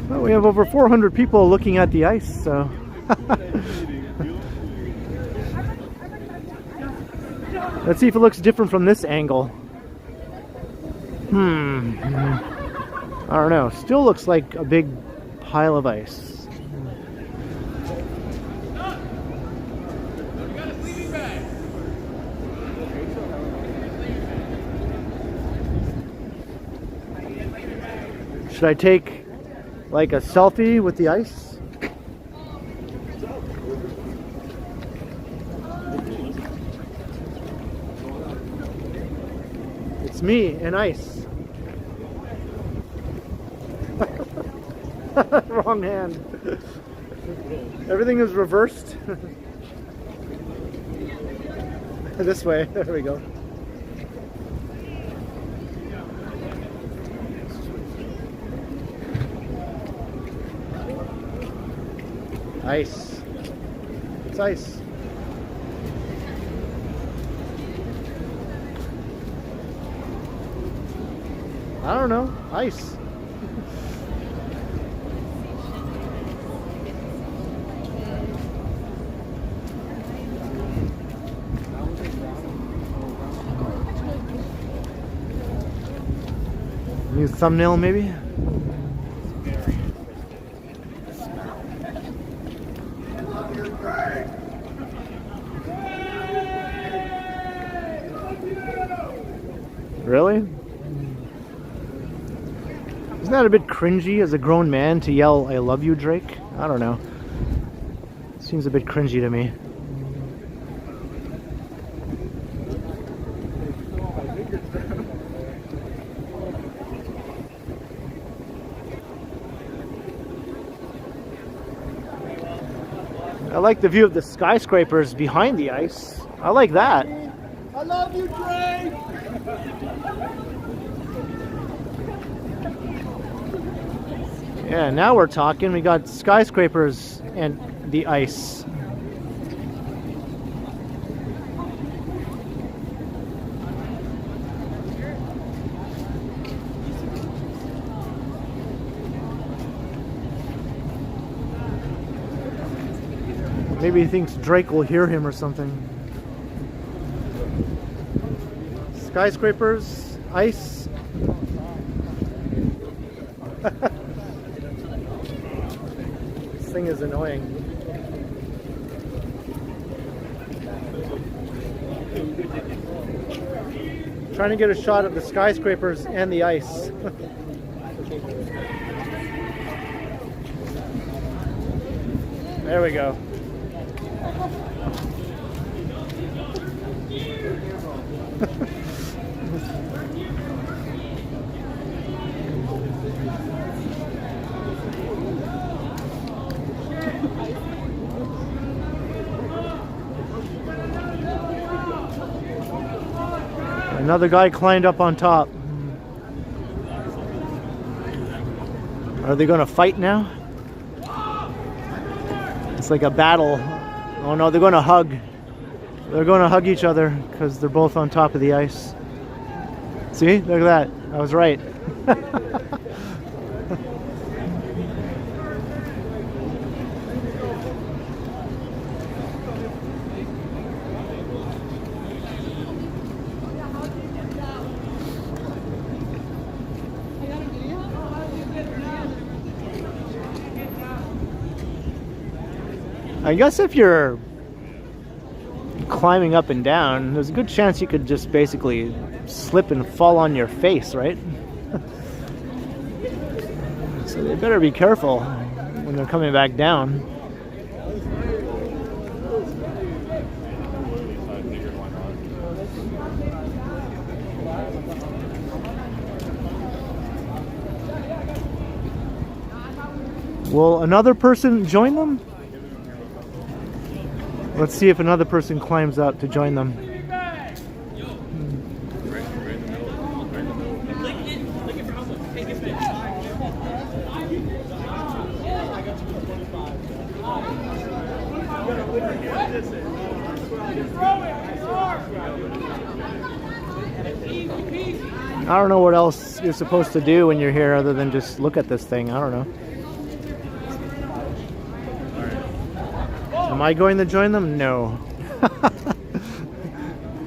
Well, we have over 400 people looking at the ice, so let's see if it looks different from this angle. I don't know. Still looks like a big pile of ice. Should I take like a selfie with the ice? It's me and ice. Wrong hand. Everything is reversed. This way. There we go. Ice. It's ice. I don't know. Ice. New thumbnail maybe? Really? Isn't that a bit cringy as a grown man to yell, "I love you, Drake"? I don't know. Seems a bit cringy to me. I like the view of the skyscrapers behind the ice. I like that. I love you, Drake! Yeah, now we're talking. We got skyscrapers and the ice. Maybe he thinks Drake will hear him or something. Skyscrapers, ice. This thing is annoying. Trying to get a shot of the skyscrapers and the ice. There we go. Another guy climbed up on top. Are they going to fight now? It's like a battle. Oh no, they're going to hug. They're going to hug each other because they're both on top of the ice. See? Look at that. I was right. I guess if you're climbing up and down, there's a good chance you could just basically slip and fall on your face, right? So they better be careful when they're coming back down. Will another person join them? Let's see if another person climbs out to join them. I don't know what else you're supposed to do when you're here other than just look at this thing. I don't know. Am I going to join them? No.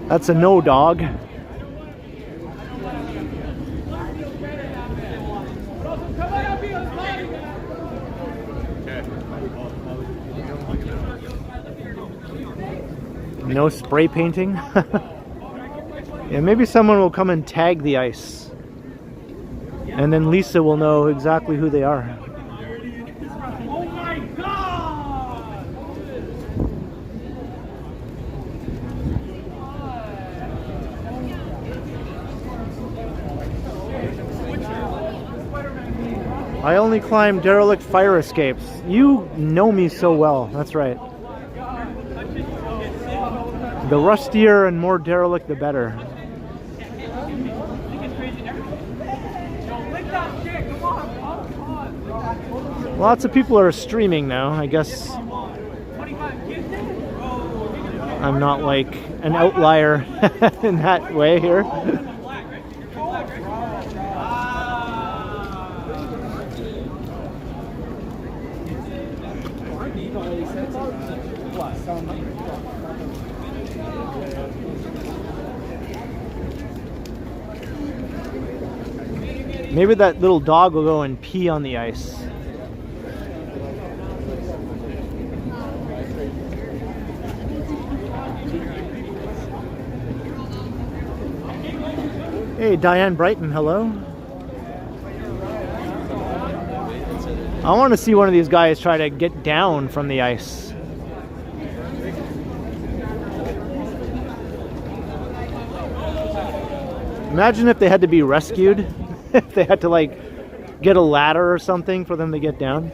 That's a no, dog. No spray painting. Yeah, maybe someone will come and tag the ice, and then Lisa will know exactly who they are. Oh my God! I only climb derelict fire escapes. You know me so well. That's right. The rustier and more derelict, the better. Lots of people are streaming now. I guess I'm not like an outlier in that way here. Maybe that little dog will go and pee on the ice. Hey, Diane Brighton, hello. I want to see one of these guys try to get down from the ice. Imagine if they had to be rescued. If they had to like get a ladder or something for them to get down.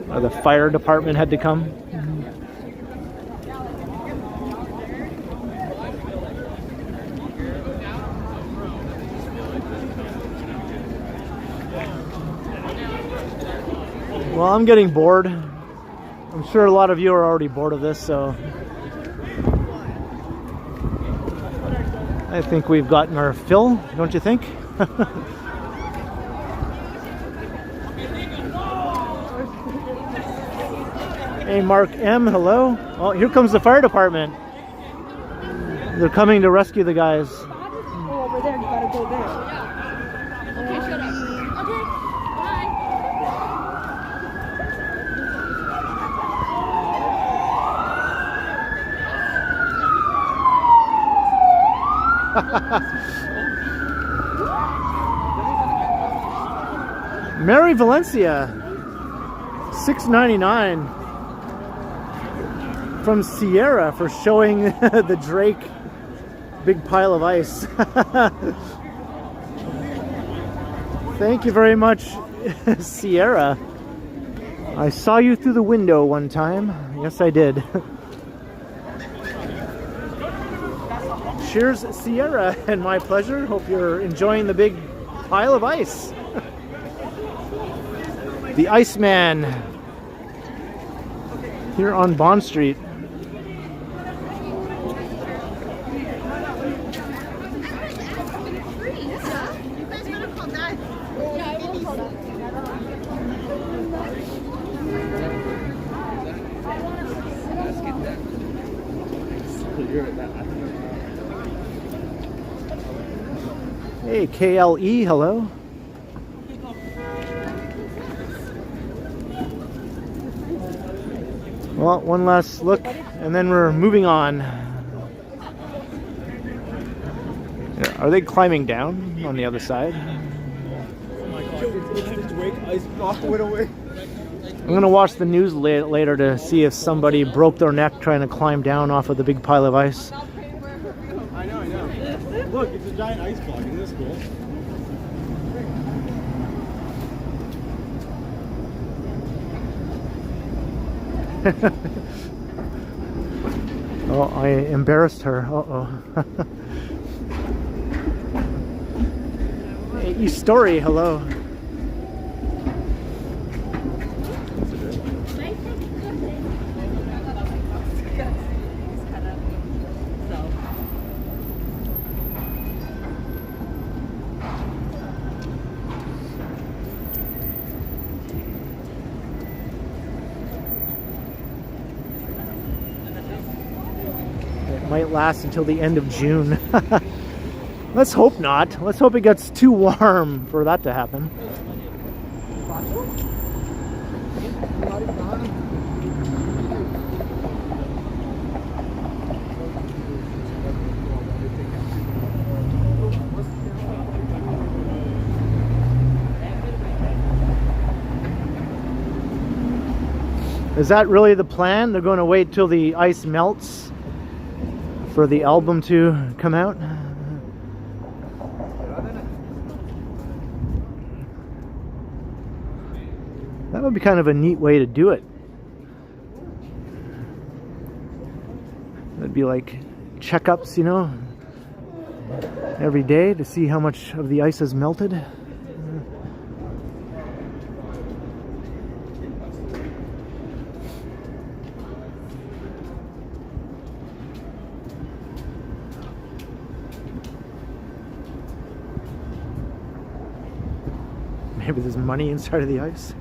Or the fire department had to come. Well, I'm getting bored. I'm sure a lot of you are already bored of this, so I think we've gotten our fill, don't you think? Hey, Mark M, hello. Oh, here comes the fire department. They're coming to rescue the guys. Go over there, you gotta go there. Okay, shut up. Okay, Mary Valencia, $6.99 from Sierra for showing the Drake big pile of ice. Thank you very much, Sierra. I saw you through the window one time. Yes, I did. Cheers, Sierra, and my pleasure. Hope you're enjoying the big pile of ice. The Iceman here on Bond Street. Hey, KLE, hello. Well, one last look, and then we're moving on. Are they climbing down on the other side? Oh my God, it's the Drake ice block went away. I'm gonna watch the news later to see if somebody broke their neck trying to climb down off of the big pile of ice. I know. Look, it's a giant ice block. Isn't this cool? Oh, I embarrassed her. Uh-oh. Hey, Story, hello. Might last until the end of June. Let's hope not. Let's hope it gets too warm for that to happen. Is that really the plan? They're going to wait till the ice melts for the album to come out? That would be kind of a neat way to do it. It'd be like checkups, you know, every day to see how much of the ice has melted. Maybe there's money inside of the ice.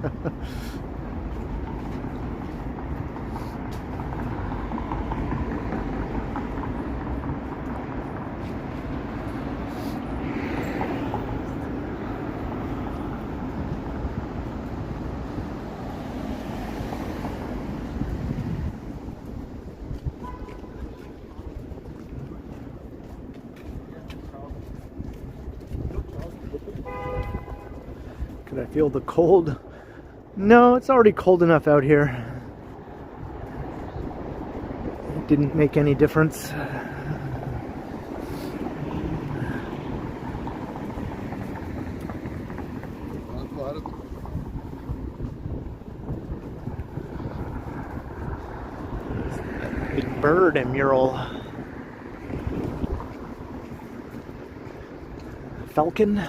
Could I feel the cold? No, it's already cold enough out here. It didn't make any difference. Big bird and mural. Falcon.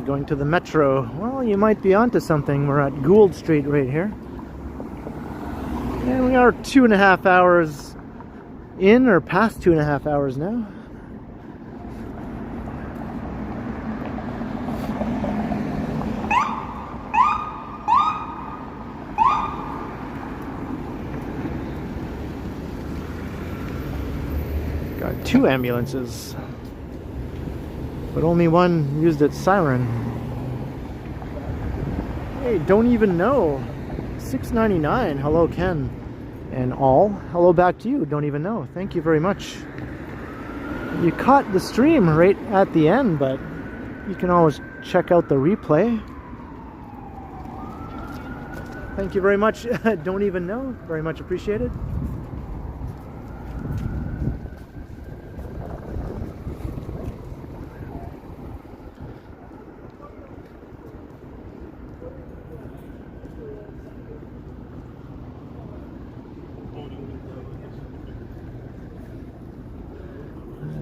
Going to the metro. Well, you might be onto something. We're at Gould Street right here. And we are 2.5 hours in, or past 2.5 hours now. Got 2 ambulances, but only one used its siren. Hey, don't even know. $6.99. Hello, Ken. And all. Hello back to you. Don't even know. Thank you very much. You caught the stream right at the end, but you can always check out the replay. Thank you very much. Don't even know. Very much appreciated.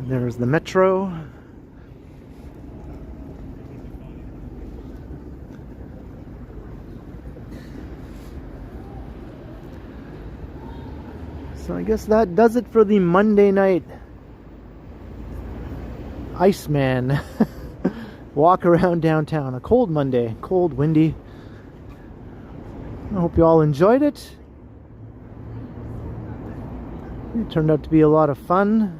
There's the metro. So I guess that does it for the Monday night Iceman walk around downtown. A cold Monday, cold, windy. I hope you all enjoyed it. It turned out to be a lot of fun.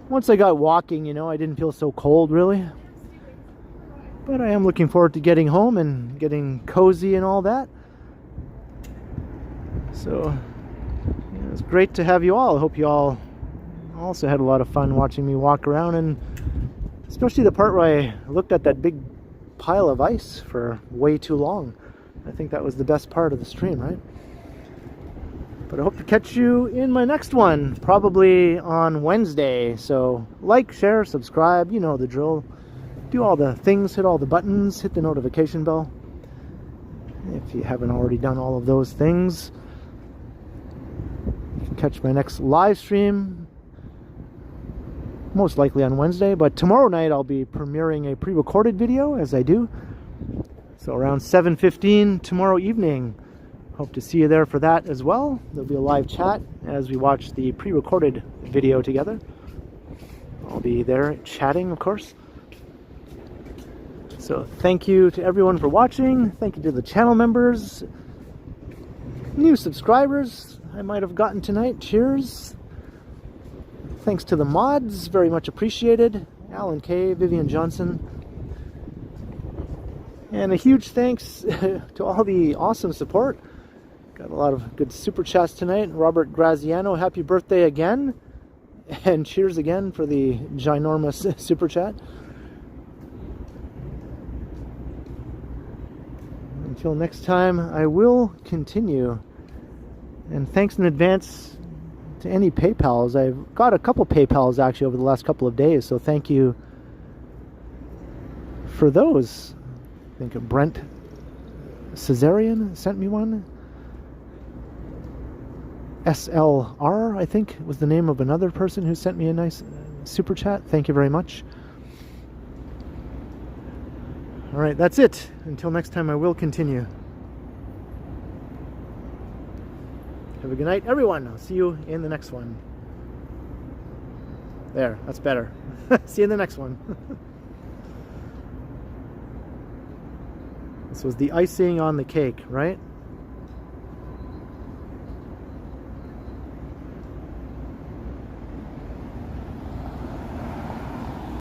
Once I got walking, you know, I didn't feel so cold really. But I am looking forward to getting home and getting cozy and all that. So yeah, it's great to have you all. I hope you all also had a lot of fun watching me walk around, and especially the part where I looked at that big pile of ice for way too long. I think that was the best part of the stream, right? But I hope to catch you in my next one, probably on Wednesday. So like, share, subscribe, you know the drill. do all the things, hit all the buttons, hit the notification bell. If you haven't already done all of those things, you can catch my next live stream, most likely on Wednesday, but tomorrow night I'll be premiering a pre-recorded video, as I do. So around 7:15 tomorrow evening. Hope to see you there for that as well. There'll be a live chat as we watch the pre-recorded video together. I'll be there chatting, of course. So thank you to everyone for watching. Thank you to the channel members, new subscribers I might have gotten tonight. Cheers. Thanks to the mods, very much appreciated. Alan K, Vivian Johnson. And a huge thanks to all the awesome support. Got a lot of good super chats tonight. Robert Graziano, happy birthday again. And cheers again for the ginormous super chat. Until next time, I will continue. And thanks in advance to any PayPals. I've got a couple PayPals actually over the last couple of days, so thank you for those. I think Brent Caesarian sent me one. SLR, I think, was the name of another person who sent me a nice super chat. Thank you very much. All right, that's it. Until next time, I will continue. Have a good night, everyone. I'll see you in the next one. There, that's better. See you in the next one. This was the icing on the cake, right?